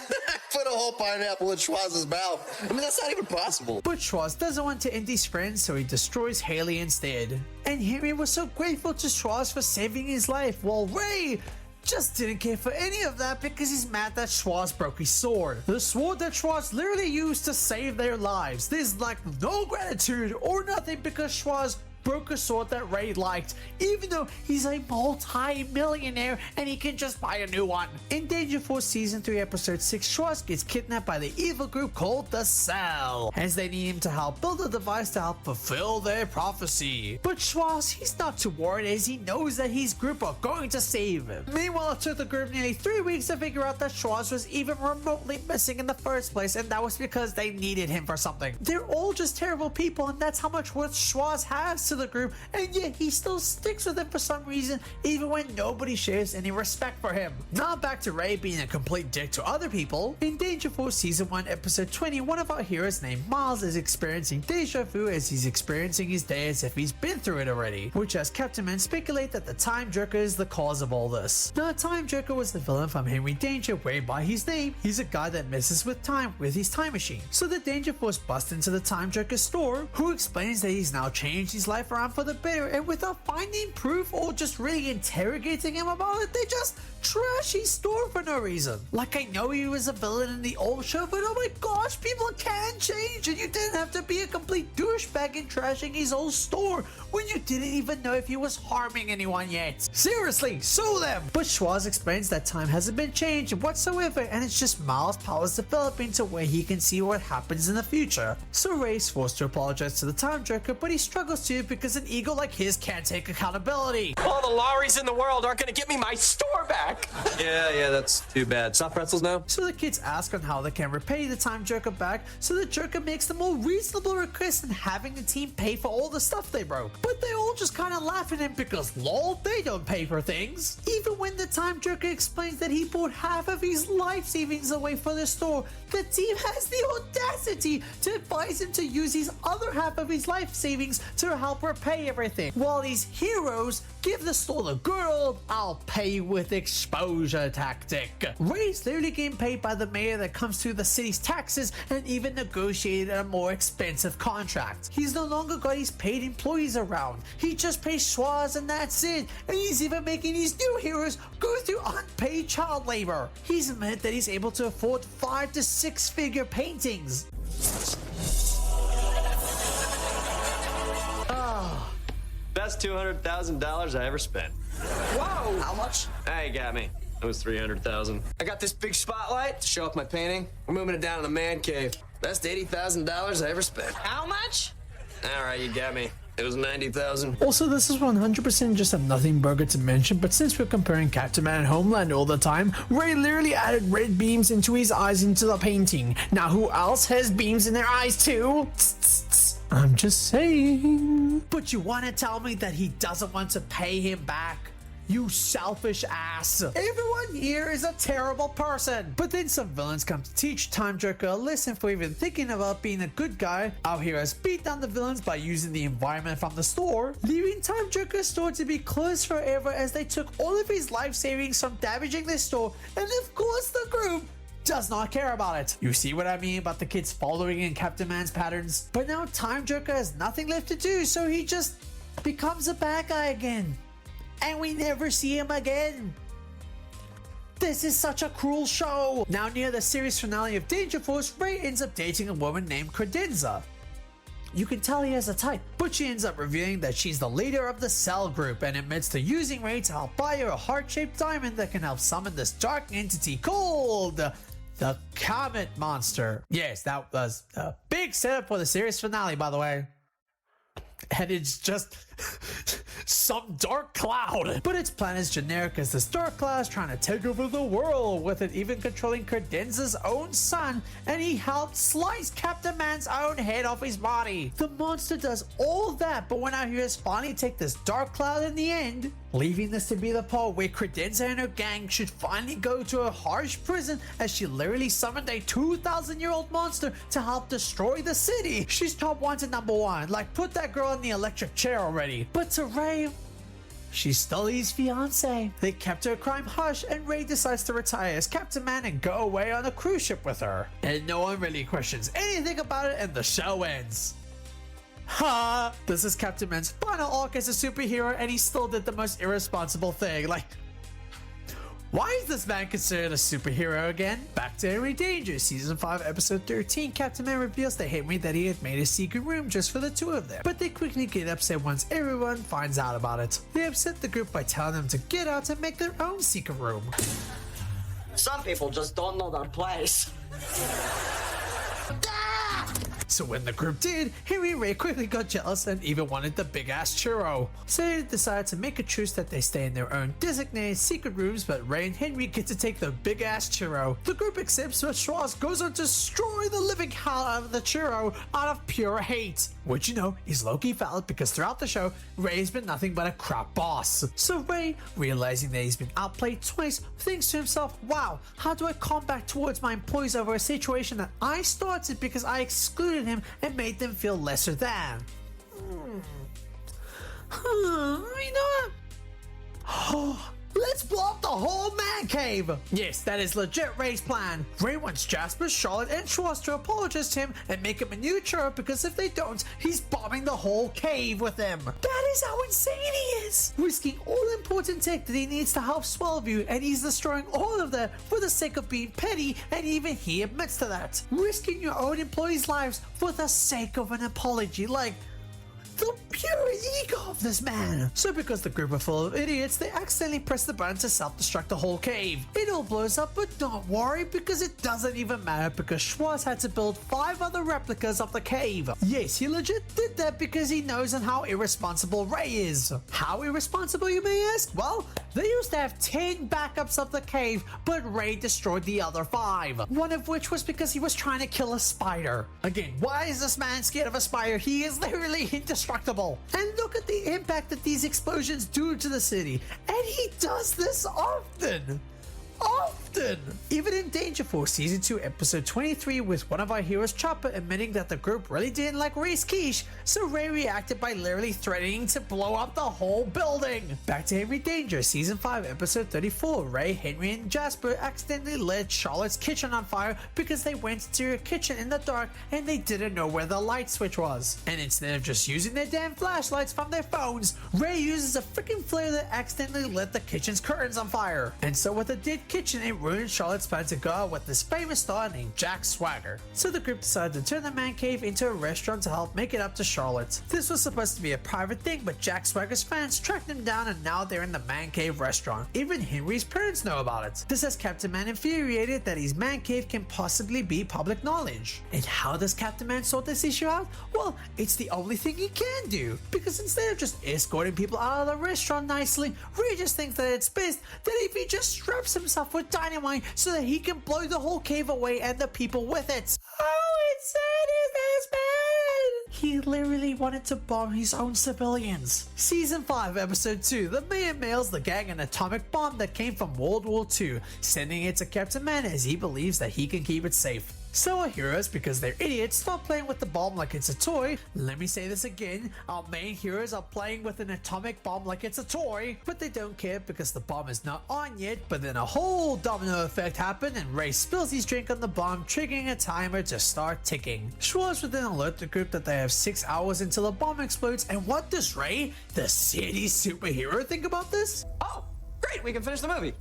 Put a whole pineapple in Schwoz's mouth. I mean, that's not even possible. But Schwoz doesn't want to end his friends, so he destroys Haley instead. And Henry was so grateful to Schwoz for saving his life, while Ray just didn't care for any of that because he's mad that Schwoz broke his sword. The sword that Schwoz literally used to save their lives. There's like no gratitude or nothing because Schwoz broke a sword that Ray liked, even though he's a multi-millionaire and he can just buy a new one. In Danger Force Season 3, Episode 6, Schwoz gets kidnapped by the evil group called the Cell, as they need him to help build a device to help fulfill their prophecy. But Schwoz, he's not too worried as he knows that his group are going to save him. Meanwhile, it took the group nearly 3 weeks to figure out that Schwoz was even remotely missing in the first place, and that was because they needed him for something. They're all just terrible people, and that's how much worth Schwoz has to the group, and yet he still sticks with them for some reason, even when nobody shares any respect for him. Now back to Ray being a complete dick to other people. In Danger Force Season 1 Episode 20, one of our heroes named Miles is experiencing deja vu as he's experiencing his day as if he's been through it already, which has Captain Man speculate that the Time Joker is the cause of all this. Now, Time Joker was the villain from Henry Danger, where by his name, he's a guy that messes with time with his time machine. So the Danger Force busts into the Time Joker's store, who explains that he's now changed his life around for the better, and without finding proof or just really interrogating him about it, they just trash his store for no reason. Like, I know he was a villain in the old show, but oh my gosh, people can change, and you didn't have to be a complete douchebag in trashing his old store when you didn't even know if he was harming anyone yet. Seriously, sue them! But Schwoz explains that time hasn't been changed whatsoever, and it's just Miles' powers developing to where he can see what happens in the future. So Ray's forced to apologize to the Time Joker, but he struggles to because an ego like his can't take accountability. All the lorries in the world aren't gonna get me my store back. Yeah, that's too bad. Soft pretzels now? So the kids ask on how they can repay the Time Joker back, so the Joker makes the more reasonable request in having the team pay for all the stuff they broke. But they all just kind of laugh at him because lol, they don't pay for things. Even when the Time Joker explains that he bought half of his life savings away for the store, the team has the audacity to advise him to use his other half of his life savings to help repay everything, while these heroes give the store the good old "I'll pay you with exposure" tactic. Ray's literally getting paid by the mayor that comes through the city's taxes and even negotiated a more expensive contract. He's no longer got his paid employees around. He just pays Schwoz and that's it. And he's even making these new heroes go through unpaid child labor. He's admitted that he's able to afford 5 to 6 figure paintings. Best $200,000 I ever spent. Whoa! How much? Hey, you got me. It was $300,000. I got this big spotlight to show off my painting. We're moving it down to the man cave. Best $80,000 I ever spent. How much? All right, you got me. It was $90,000. Also, this is 100% just a nothing burger to mention, but since we're comparing Captain Man and Homeland all the time, Ray literally added red beams into his eyes into the painting. Now, who else has beams in their eyes too? I'm just saying. But you want to tell me that he doesn't want to pay him back? You selfish ass. Everyone here is a terrible person. But then some villains come to teach Time Joker a lesson for even thinking about being a good guy. Our heroes beat down the villains by using the environment from the store, leaving Time Joker's store to be closed forever as they took all of his life savings from damaging their store, and of course the group does not care about it. You see what I mean about the kids following in Captain Man's patterns? But now Time Joker has nothing left to do, so he just becomes a bad guy again. And we never see him again. This is such a cruel show. Now near the series finale of Danger Force, Ray ends up dating a woman named Credenza. You can tell he has a type, but she ends up revealing that she's the leader of the Cell group and admits to using Ray to help buy her a heart-shaped diamond that can help summon this dark entity called the Comet Monster. Yes, that was a big setup for the series finale, by the way. And it's just some dark cloud. But its plan is generic as this dark cloud is trying to take over the world, with it even controlling Credenza's own son, and he helped slice Captain Man's own head off his body. The monster does all that, but when our heroes finally take this dark cloud in the end, leaving this to be the part where Credenza and her gang should finally go to a harsh prison as she literally summoned a 2,000-year-old monster to help destroy the city. She's top wanted #1, like put that girl in the electric chair already. But to Ray, she's still his fiance. They kept her crime hush, and Ray decides to retire as Captain Man and go away on a cruise ship with her. And no one really questions anything about it, and the show ends. Ha! This is Captain Man's final arc as a superhero, and he still did the most irresponsible thing. Like, why is this man considered a superhero again? Back to Henry Danger, Season 5, Episode 13, Captain Man reveals to Henry that he had made a secret room just for the two of them. But they quickly get upset once everyone finds out about it. They upset the group by telling them to get out and make their own secret room. Some people just don't know their place. So when the group did, Henry and Ray quickly got jealous and even wanted the big ass churro. So they decided to make a truce that they stay in their own designated secret rooms, but Ray and Henry get to take the big ass churro. The group accepts, but Schwoz goes on to destroy the living hell out of the churro out of pure hate. Which, you know, is low-key valid because throughout the show, Ray has been nothing but a crap boss. So Ray, realizing that he's been outplayed twice, thinks to himself, wow, how do I come back towards my employees over a situation that I started because I excluded him and made them feel lesser than? You know what? Let's blow up the whole man cave! Yes, that is legit Ray's plan. Ray wants Jasper, Charlotte, and Schwoz to apologize to him and make him a new churro because if they don't, he's bombing the whole cave with them. That is how insane he is! Risking all important tech that he needs to help Swellview, and he's destroying all of that for the sake of being petty, and even he admits to that. Risking your own employees' lives for the sake of an apology, like the pure ego of this man. So because the group are full of idiots, they accidentally press the button to self-destruct the whole cave. It all blows up, but don't worry because it doesn't even matter because Schwoz had to build 5 other replicas of the cave. Yes, he legit did that because he knows on how irresponsible Ray is. How irresponsible, you may ask? Well, they used to have 10 backups of the cave, but Ray destroyed the other 5. One of which was because he was trying to kill a spider. Again, why is this man scared of a spider? He is literally indestructible. And look at the impact that these explosions do to the city. And he does this often. Even in Danger Force Season 2 Episode 23 with one of our heroes, Chopper, admitting that the group really didn't like Ray's quiche, so Ray reacted by literally threatening to blow up the whole building. Back to Henry Danger Season 5 Episode 34, Ray, Henry, and Jasper accidentally lit Charlotte's kitchen on fire because they went to her kitchen in the dark and they didn't know where the light switch was. And instead of just using their damn flashlights from their phones, Ray uses a freaking flare that accidentally lit the kitchen's curtains on fire. And so with a dead kitchen, it ruined Charlotte's plan to go out with this famous star named Jack Swagger. So the group decided to turn the man cave into a restaurant to help make it up to Charlotte. This was supposed to be a private thing, but Jack Swagger's fans tracked him down and now they're in the man cave restaurant. Even Henry's parents know about it. This has Captain Man infuriated that his man cave can possibly be public knowledge. And how does Captain Man sort this issue out? Well, it's the only thing he can do, because instead of just escorting people out of the restaurant nicely, Ray just thinks that it's best that if he just straps himself with dynamite so that he can blow the whole cave away and the people with it. How insane is this man? He literally wanted to bomb his own civilians. Season 5 Episode 2, the man mails the gang an atomic bomb that came from World War II, sending it to Captain Man as he believes that he can keep it safe. So our heroes, because they're idiots, stop playing with the bomb like it's a toy. Let me say this again, our main heroes are playing with an atomic bomb like it's a toy, but they don't care because the bomb is not on yet. But then a whole domino effect happened and Ray spills his drink on the bomb, triggering a timer to start ticking. Schwoz would then alert the group that they have 6 hours until the bomb explodes, and what does Ray, the city superhero, think about this? Oh, great, we can finish the movie.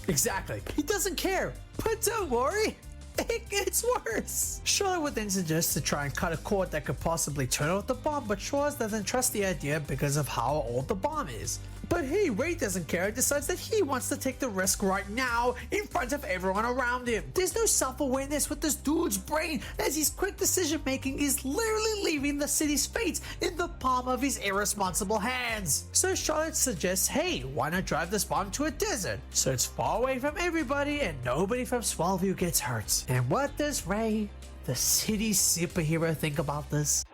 Exactly, he doesn't care, but don't worry, it gets worse. Charlotte would then suggest to try and cut a cord that could possibly turn off the bomb, but Schwoz doesn't trust the idea because of how old the bomb is. But hey, Ray doesn't care and decides that he wants to take the risk right now in front of everyone around him. There's no self-awareness with this dude's brain, as his quick decision making is literally leaving the city's fate in the palm of his irresponsible hands. So Charlotte suggests, hey, why not drive this bomb to a desert so it's far away from everybody and nobody from Swellview gets hurt. And what does Ray, the city superhero, think about this?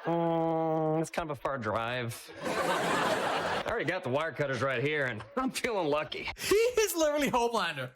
It's kind of a far drive. I already got the wire cutters right here, and I'm feeling lucky. He is literally Homelander.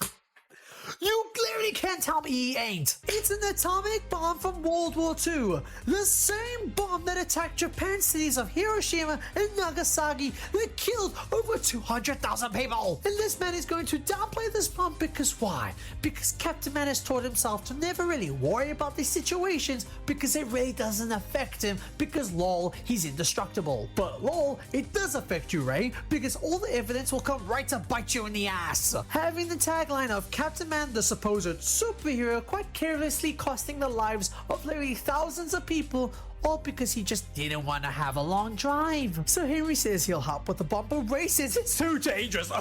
You clearly can't tell me he ain't. It's an atomic bomb from World War II. The same bomb that attacked Japan's cities of Hiroshima and Nagasaki that killed over 200,000 people. And this man is going to downplay this bomb because why? Because Captain Man has taught himself to never really worry about these situations because it really doesn't affect him because lol, he's indestructible. But lol, it does affect you, Ray, because all the evidence will come right to bite you in the ass. Having the tagline of Captain Man, the supposed superhero, quite carelessly costing the lives of literally thousands of people, all because he just didn't want to have a long drive. So Henry says he'll help with the bomb, but Ray says it's too dangerous.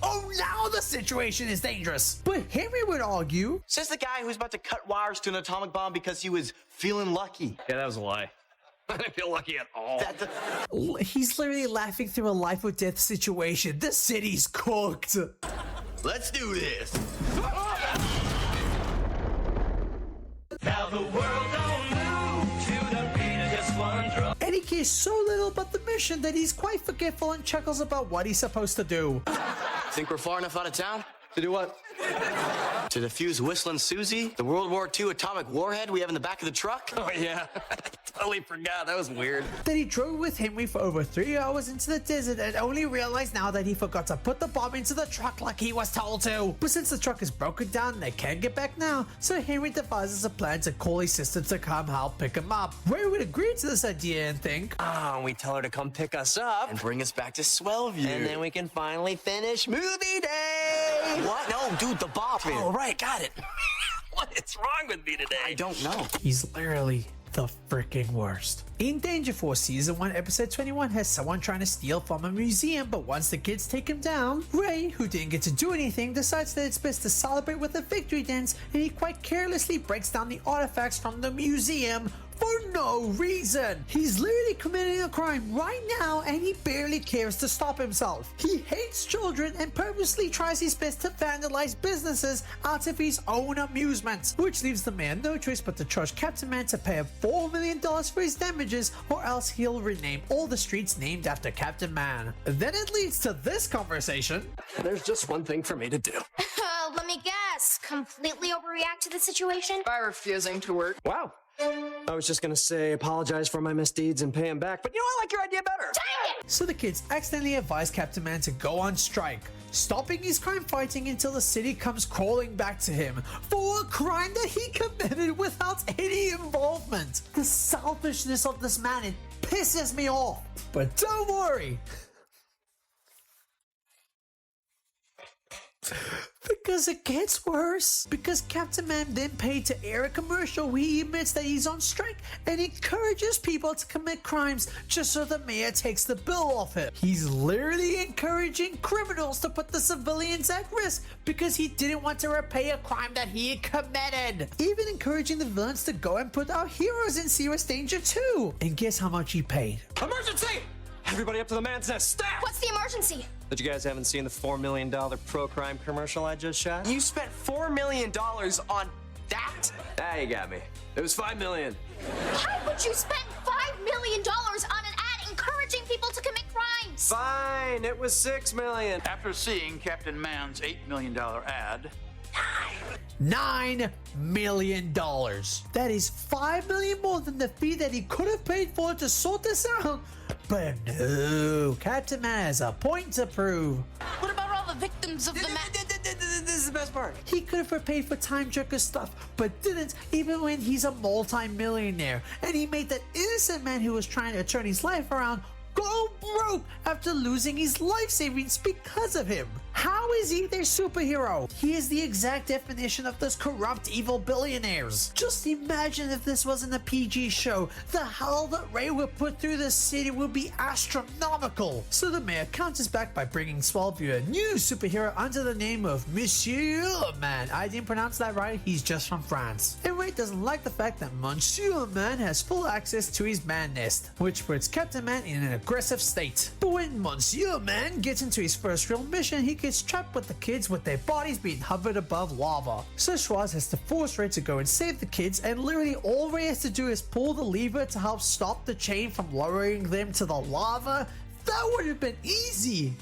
Oh, now the situation is dangerous. But Henry would argue, Says the guy who's about to cut wires to an atomic bomb because he was feeling lucky. Yeah, that was a lie. I didn't feel lucky at all. he's literally laughing through a life or death situation. The city's cooked. Let's do this. Now the world don't move to the beat of just one drum. And he cares so little about the mission that he's quite forgetful and chuckles about what he's supposed to do. Think we're far enough out of town? To do what? To defuse Whistling Susie, the World War II atomic warhead we have in the back of the truck? Oh, yeah. Totally forgot. That was weird. That he drove with Henry for over 3 hours into the desert and only realized now that he forgot to put the bomb into the truck like he was told to. But since the truck is broken down, they can't get back now, so Henry devises a plan to call his sister to come help pick him up. Ray would agree to this idea and think, we tell her to come pick us up. And bring us back to Swellview. And then we can finally finish movie day. What? No, dude, the bomb. Oh, right. Got it. What is wrong with me today? I don't know. he's literally the freaking worst. In Danger Force Season 1 Episode 21 has someone trying to steal from a museum, but once the kids take him down, Ray, who didn't get to do anything, decides that it's best to celebrate with a victory dance, and he quite carelessly breaks down the artifacts from the museum for no reason. He's literally committing a crime right now and he barely cares to stop himself. He hates children and purposely tries his best to vandalize businesses out of his own amusement, which leaves the man no choice but to charge Captain Man to pay him $4 million for his damages, or else he'll rename all the streets named after Captain Man. Then it leads to this conversation. There's just one thing for me to do. Let me guess. Completely overreact to the situation? By refusing to work. Wow. I was just gonna say apologize for my misdeeds and pay him back, but you know, I like your idea better. Dang it! So the kids accidentally advise Captain Man to go on strike, stopping his crime fighting until the city comes crawling back to him for a crime that he committed without any involvement. The selfishness of this man, it pisses me off. But don't worry, because it gets worse. Because Captain Man then paid to air a commercial where he admits that he's on strike and encourages people to commit crimes just so the mayor takes the bill off him. He's literally encouraging criminals to put the civilians at risk because he didn't want to repay a crime that he had committed. Even encouraging the villains to go and put our heroes in serious danger too. And guess how much he paid? Emergency! Everybody up to the man's nest. Staff! What's the emergency? That you guys haven't seen the $4 million pro-crime commercial I just shot? You spent $4 million on that? Ah, you got me. It was $5 million. Why would you spend $5 million on an ad encouraging people to commit crimes? Fine, it was $6 million. After seeing Captain Man's $8 million ad, $9 million. That is $5 million more than the fee that he could have paid for to sort this out. But no, Captain Man has a point to prove. What about all the victims of the This is the best part. He could have repaid for Time Joker stuff, but didn't, even when he's a multi-millionaire. And he made that innocent man who was trying to turn his life around go broke after losing his life savings because of him. How is he their superhero? He is the exact definition of those corrupt evil billionaires. Just imagine if this wasn't a PG show. The hell that Ray would put through the city would be astronomical. So the mayor counters back by bringing Swellview a new superhero under the name of Monsieur Man. I didn't pronounce that right, he's just from France. And Ray doesn't like the fact that Monsieur Man has full access to his man nest, which puts Captain Man in an aggressive state. But when Monsieur Man gets into his first real mission, he gets trapped with the kids with their bodies being hovered above lava. So Schwoz has to force Ray to go and save the kids, and literally all Ray has to do is pull the lever to help stop the chain from lowering them to the lava. That would have been easy,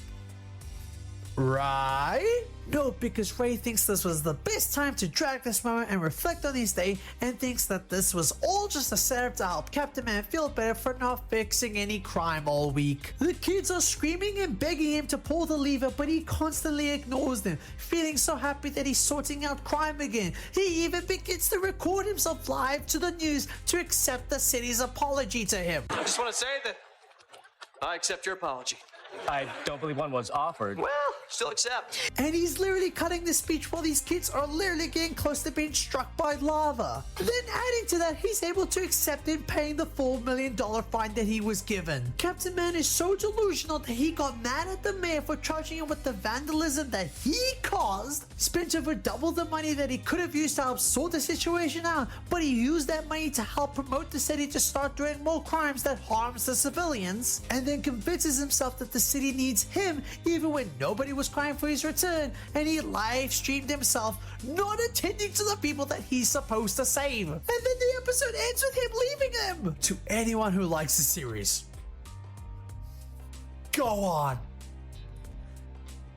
right? No, because Ray thinks this was the best time to drag this moment and reflect on his day, and thinks that this was all just a setup to help Captain Man feel better for not fixing any crime all week. The kids are screaming and begging him to pull the lever, but he constantly ignores them, feeling so happy that he's sorting out crime again. He even begins to record himself live to the news to accept the city's apology to him. I just want to say that I accept your apology. I don't believe one was offered. Well, Still accept. And he's literally cutting this speech while these kids are literally getting close to being struck by lava. Then adding to that, he's able to accept in paying the $4 million fine that he was given. Captain Man is so delusional that he got mad at the mayor for charging him with the vandalism that he caused, spent over double the money that he could have used to help sort the situation out, but he used that money to help promote the city to start doing more crimes that harms the civilians, and then convinces himself that the city needs him even when nobody was crying for his return, and he live streamed himself not attending to the people that he's supposed to save. And then the episode ends with him leaving them. To anyone who likes the series, go on.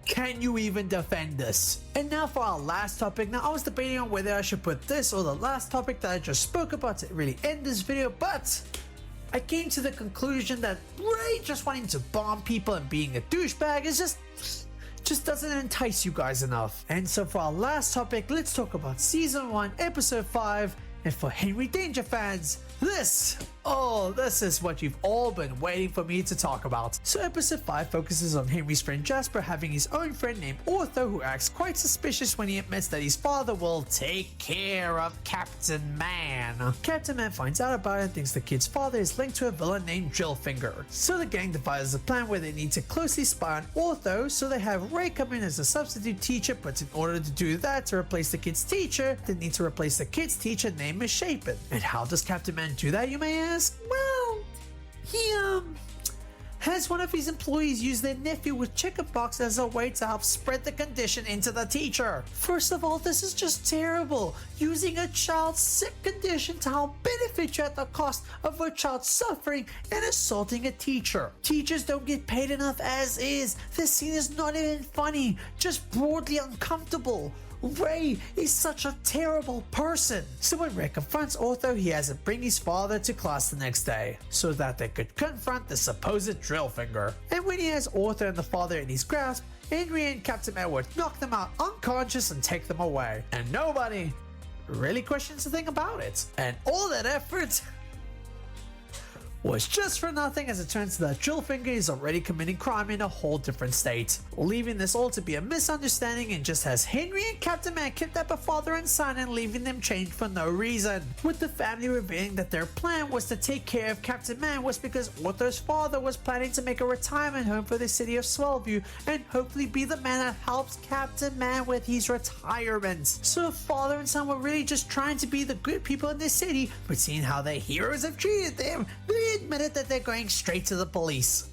Can you even defend this? And now for our last topic. Now I was debating on whether I should put this or the last topic that I just spoke about to really end this video, but I came to the conclusion that Ray just wanting to bomb people and being a douchebag is just doesn't entice you guys enough. And so for our last topic, let's talk about season 1 episode 5. And for Henry Danger fans, this is what you've all been waiting for me to talk about. So episode 5 focuses on Henry's friend Jasper having his own friend named Ortho who acts quite suspicious when he admits that his father will take care of Captain Man. Captain Man finds out about it and thinks the kid's father is linked to a villain named Drillfinger. So the gang devises a plan where they need to closely spy on Ortho, so they have Ray come in as a substitute teacher, but in order to do that, to replace the kid's teacher, they need to replace the kid's teacher named Misshapen. And how does Captain Man do that, you may ask? Well, he has one of his employees use their nephew with chickenpox as a way to help spread the condition into the teacher. First of all, this is just terrible. Using a child's sick condition to help benefit you at the cost of a child suffering and assaulting a teacher. Teachers don't get paid enough as is. This scene is not even funny, just broadly uncomfortable. Ray is such a terrible person. So when Ray confronts Ortho, he has to bring his father to class the next day so that they could confront the supposed Drillfinger. And when he has Ortho and the father in his grasp, Henry and Captain Man would knock them out unconscious and take them away. And nobody really questions a thing about it. And all that effort was just for nothing, as it turns out that Drillfinger is already committing crime in a whole different state, leaving this all to be a misunderstanding and just has Henry and Captain Man kidnap a father and son and leaving them chained for no reason, with the family revealing that their plan was to take care of Captain Man was because Ortho's father was planning to make a retirement home for the city of Swellview and hopefully be the man that helps Captain Man with his retirement. So father and son were really just trying to be the good people in the city, but seeing how their heroes have treated them, they admitted that they're going straight to the police.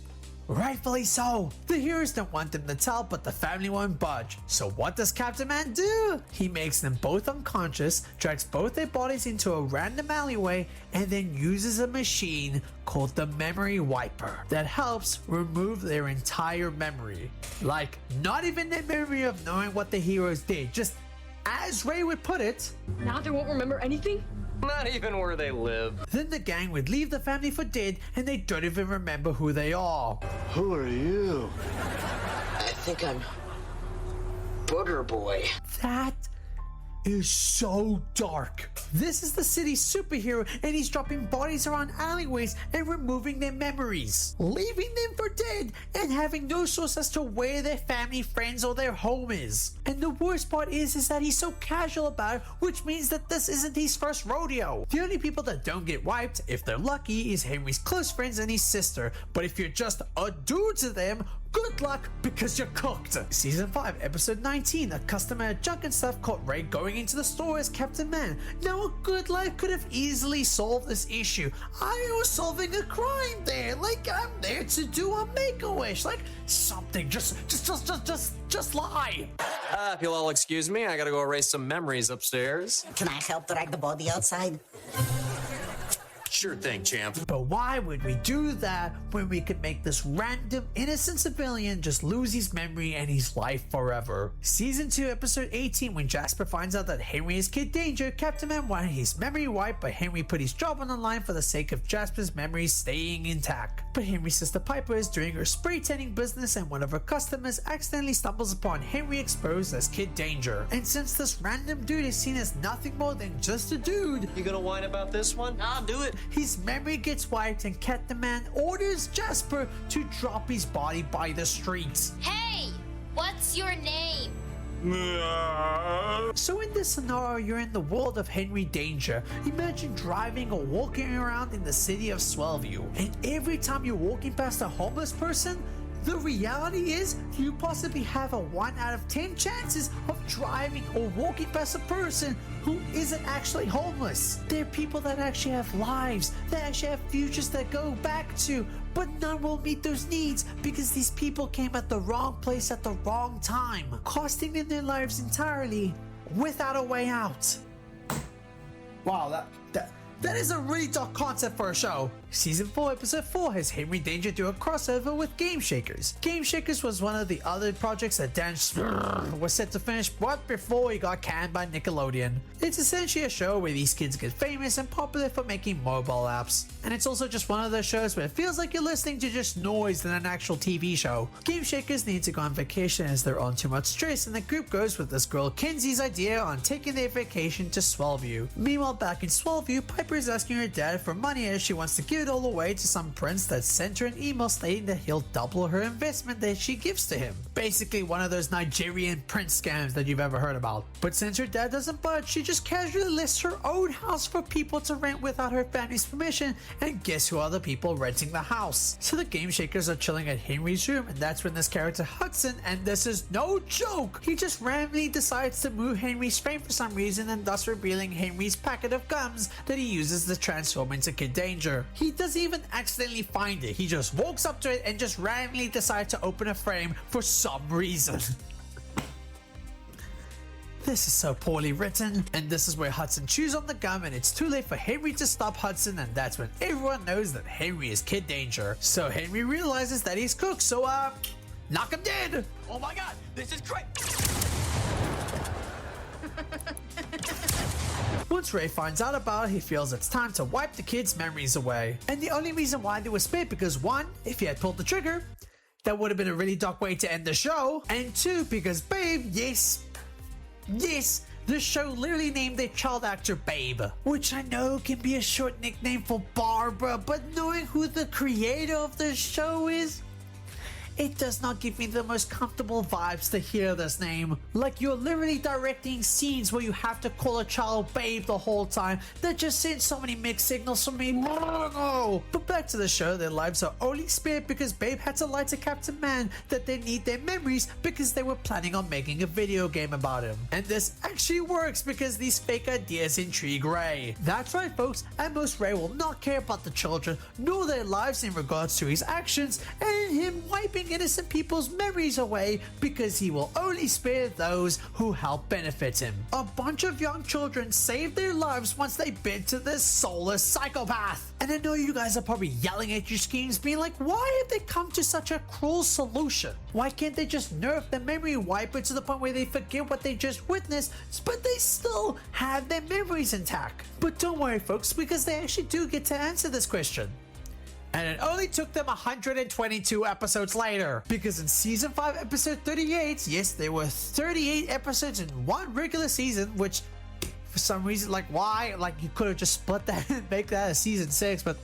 Rightfully so. The heroes don't want them to tell, but the family won't budge. So what does Captain Man do? He makes them both unconscious, drags both their bodies into a random alleyway, and then uses a machine called the Memory Wiper that helps remove their entire memory. Like, not even their memory of knowing what the heroes did, just as Ray would put it, Now they won't remember anything? Not even where they live. Then the gang would leave the family for dead and they don't even remember who they are. Who are you? I think I'm Booger Boy. That is so dark. This is the city's superhero and he's dropping bodies around alleyways and removing their memories, leaving them for dead and having no source as to where their family, friends, or their home is. And the worst part is that he's so casual about it, which means that this isn't his first rodeo. The only people that don't get wiped, if they're lucky, is Henry's close friends and his sister, but if you're just a dude to them, good luck because you're cooked. Season 5, episode 19, a customer at Junk and Stuff caught Ray going into the store as Captain Man. Now a good life could have easily solved this issue. I was solving a crime there. Like, I'm there to do a make-a-wish. Like, something. Just lie. If you'll all excuse me, I gotta go erase some memories upstairs. Can I help drag the body outside? Sure thing, champ. But why would we do that when we could make this random innocent civilian just lose his memory and his life forever? Season 2, episode 18, when Jasper finds out that Henry is Kid Danger, Captain Man wanted his memory wiped, but Henry put his job on the line for the sake of Jasper's memory staying intact. But Henry's sister Piper is doing her spray tanning business and one of her customers accidentally stumbles upon Henry exposed as Kid Danger. And since this random dude is seen as nothing more than just a dude, You gonna whine about this one? I'll do it. his memory gets wiped and Captain Man orders Jasper to drop his body by the streets. Hey, what's What's your name? So in this scenario, you're in the world of Henry Danger. Imagine driving or walking around in the city of Swellview, and every time you're walking past a homeless person, the reality is you possibly have a 1 out of 10 chances of driving or walking past a person who isn't actually homeless. They're people that actually have lives, that actually have futures that go back to, but none will meet those needs because these people came at the wrong place at the wrong time, costing them their lives entirely without a way out. Wow, that is a really dark concept for a show. Season 4, Episode 4 has Henry Danger do a crossover with Game Shakers. Game Shakers was one of the other projects that Dan was set to finish right before he got canned by Nickelodeon. It's essentially a show where these kids get famous and popular for making mobile apps. And it's also just one of those shows where it feels like you're listening to just noise than an actual TV show. Game Shakers need to go on vacation as they're on too much stress, and the group goes with this girl Kenzie's idea on taking their vacation to Swellview. Meanwhile, back in Swellview, Piper is asking her dad for money as she wants to give it all away to some prince that sent her an email stating that he'll double her investment that she gives to him. Basically one of those Nigerian prince scams that you've ever heard about. But since her dad doesn't budge, she just casually lists her own house for people to rent without her family's permission, and guess who are the people renting the house? So the Game Shakers are chilling at Henry's room, and that's when this character Hudson, and this is no joke, he just randomly decides to move Henry's frame for some reason, and thus revealing Henry's packet of gums that he uses to transform into Kid Danger. He doesn't even accidentally find it, he just walks up to it and just randomly decides to open a frame for some reason. This is so poorly written, and this is where Hudson chews on the gum, and it's too late for Henry to stop Hudson, and that's when everyone knows that Henry is Kid Danger. So Henry realizes that he's cooked, so knock him dead! Oh my god, this is great! Once Ray finds out about it, he feels it's time to wipe the kids' memories away. And the only reason why they were spared because 1, if he had pulled the trigger, that would have been a really dark way to end the show, and 2, because Babe, yes, the show literally named their child actor Babe, which I know can be a short nickname for Barbara, but knowing who the creator of the show is, it does not give me the most comfortable vibes to hear this name. Like you're literally directing scenes where you have to call a child Babe the whole time. That just sends so many mixed signals from me. No. But back to the show, their lives are only spared because Babe had to lie to Captain Man that they need their memories because they were planning on making a video game about him. And this actually works because these fake ideas intrigue Ray. That's right folks, at most Ray will not care about the children nor their lives in regards to his actions and him wiping innocent people's memories away because he will only spare those who help benefit him. A bunch of young children save their lives once they bid to this soulless psychopath. And I know you guys are probably yelling at your screens being like, why have they come to such a cruel solution? Why can't they just nerf the memory wiper to the point where they forget what they just witnessed, but they still have their memories intact? But don't worry folks, because they actually do get to answer this question. And it only took them 122 episodes later, because in season 5 episode 38, yes, there were 38 episodes in one regular season, which for some reason, like why, like you could have just split that and make that a season 6, but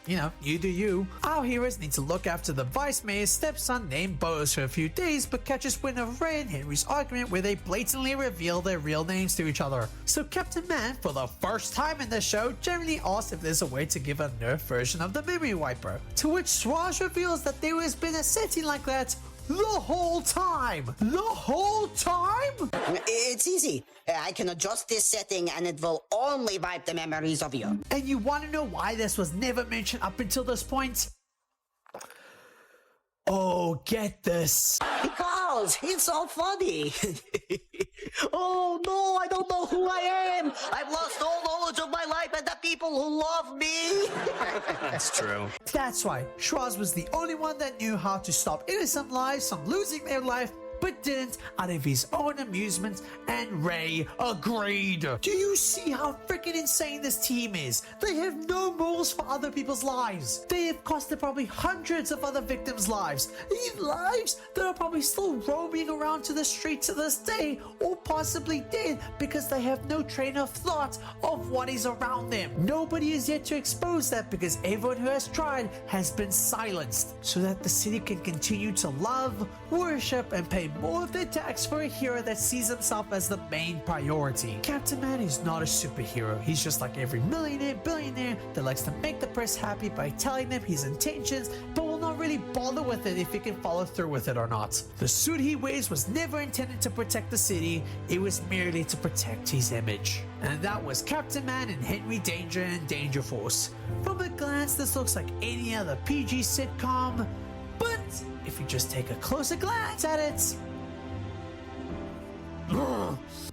you know, you do you. Our heroes need to look after the vice mayor's stepson named Bose for a few days, but catches wind of Ray and Henry's argument where they blatantly reveal their real names to each other. So Captain Man, for the first time in the show, generally asks if there's a way to give a nerf version of the memory wiper, to which Schwoz reveals that there has been a setting like that the whole time. The whole time? It's easy. I can adjust this setting and it will only wipe the memories of you. And you want to know why this was never mentioned up until this point? Oh, get this. Because it's so funny. Oh no, I don't know who I am. I've lost all knowledge of my life and the people who love me. That's true. That's right. Schwoz was the only one that knew how to stop innocent lives from losing their life, but didn't out of his own amusement, and Ray agreed. Do you see how freaking insane this team is? They have no morals for other people's lives. They have costed probably hundreds of other victims' lives. These lives that are probably still roaming around to the streets to this day, or possibly dead because they have no train of thought of what is around them. Nobody is yet to expose that because everyone who has tried has been silenced, so that the city can continue to love, worship, and pay more of their tax for a hero that sees himself as the main priority. Captain Man is not a superhero. He's just like every millionaire, billionaire that likes to make the press happy by telling them his intentions, but will not really bother with it if he can follow through with it or not. The suit he wears was never intended to protect the city, it was merely to protect his image. And that was Captain Man and Henry Danger and Danger Force. From a glance, this looks like any other PG sitcom, but if you just take a closer glance at it,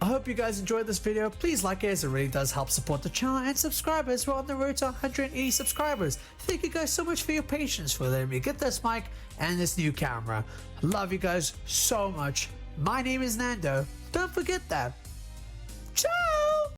I hope you guys enjoyed this video. Please like it as it really does help support the channel, and subscribe as we're on the road to 180 subscribers. Thank you guys so much for your patience for letting me get this mic and this new camera. I love you guys so much. My name is Nando. Don't forget that. Ciao!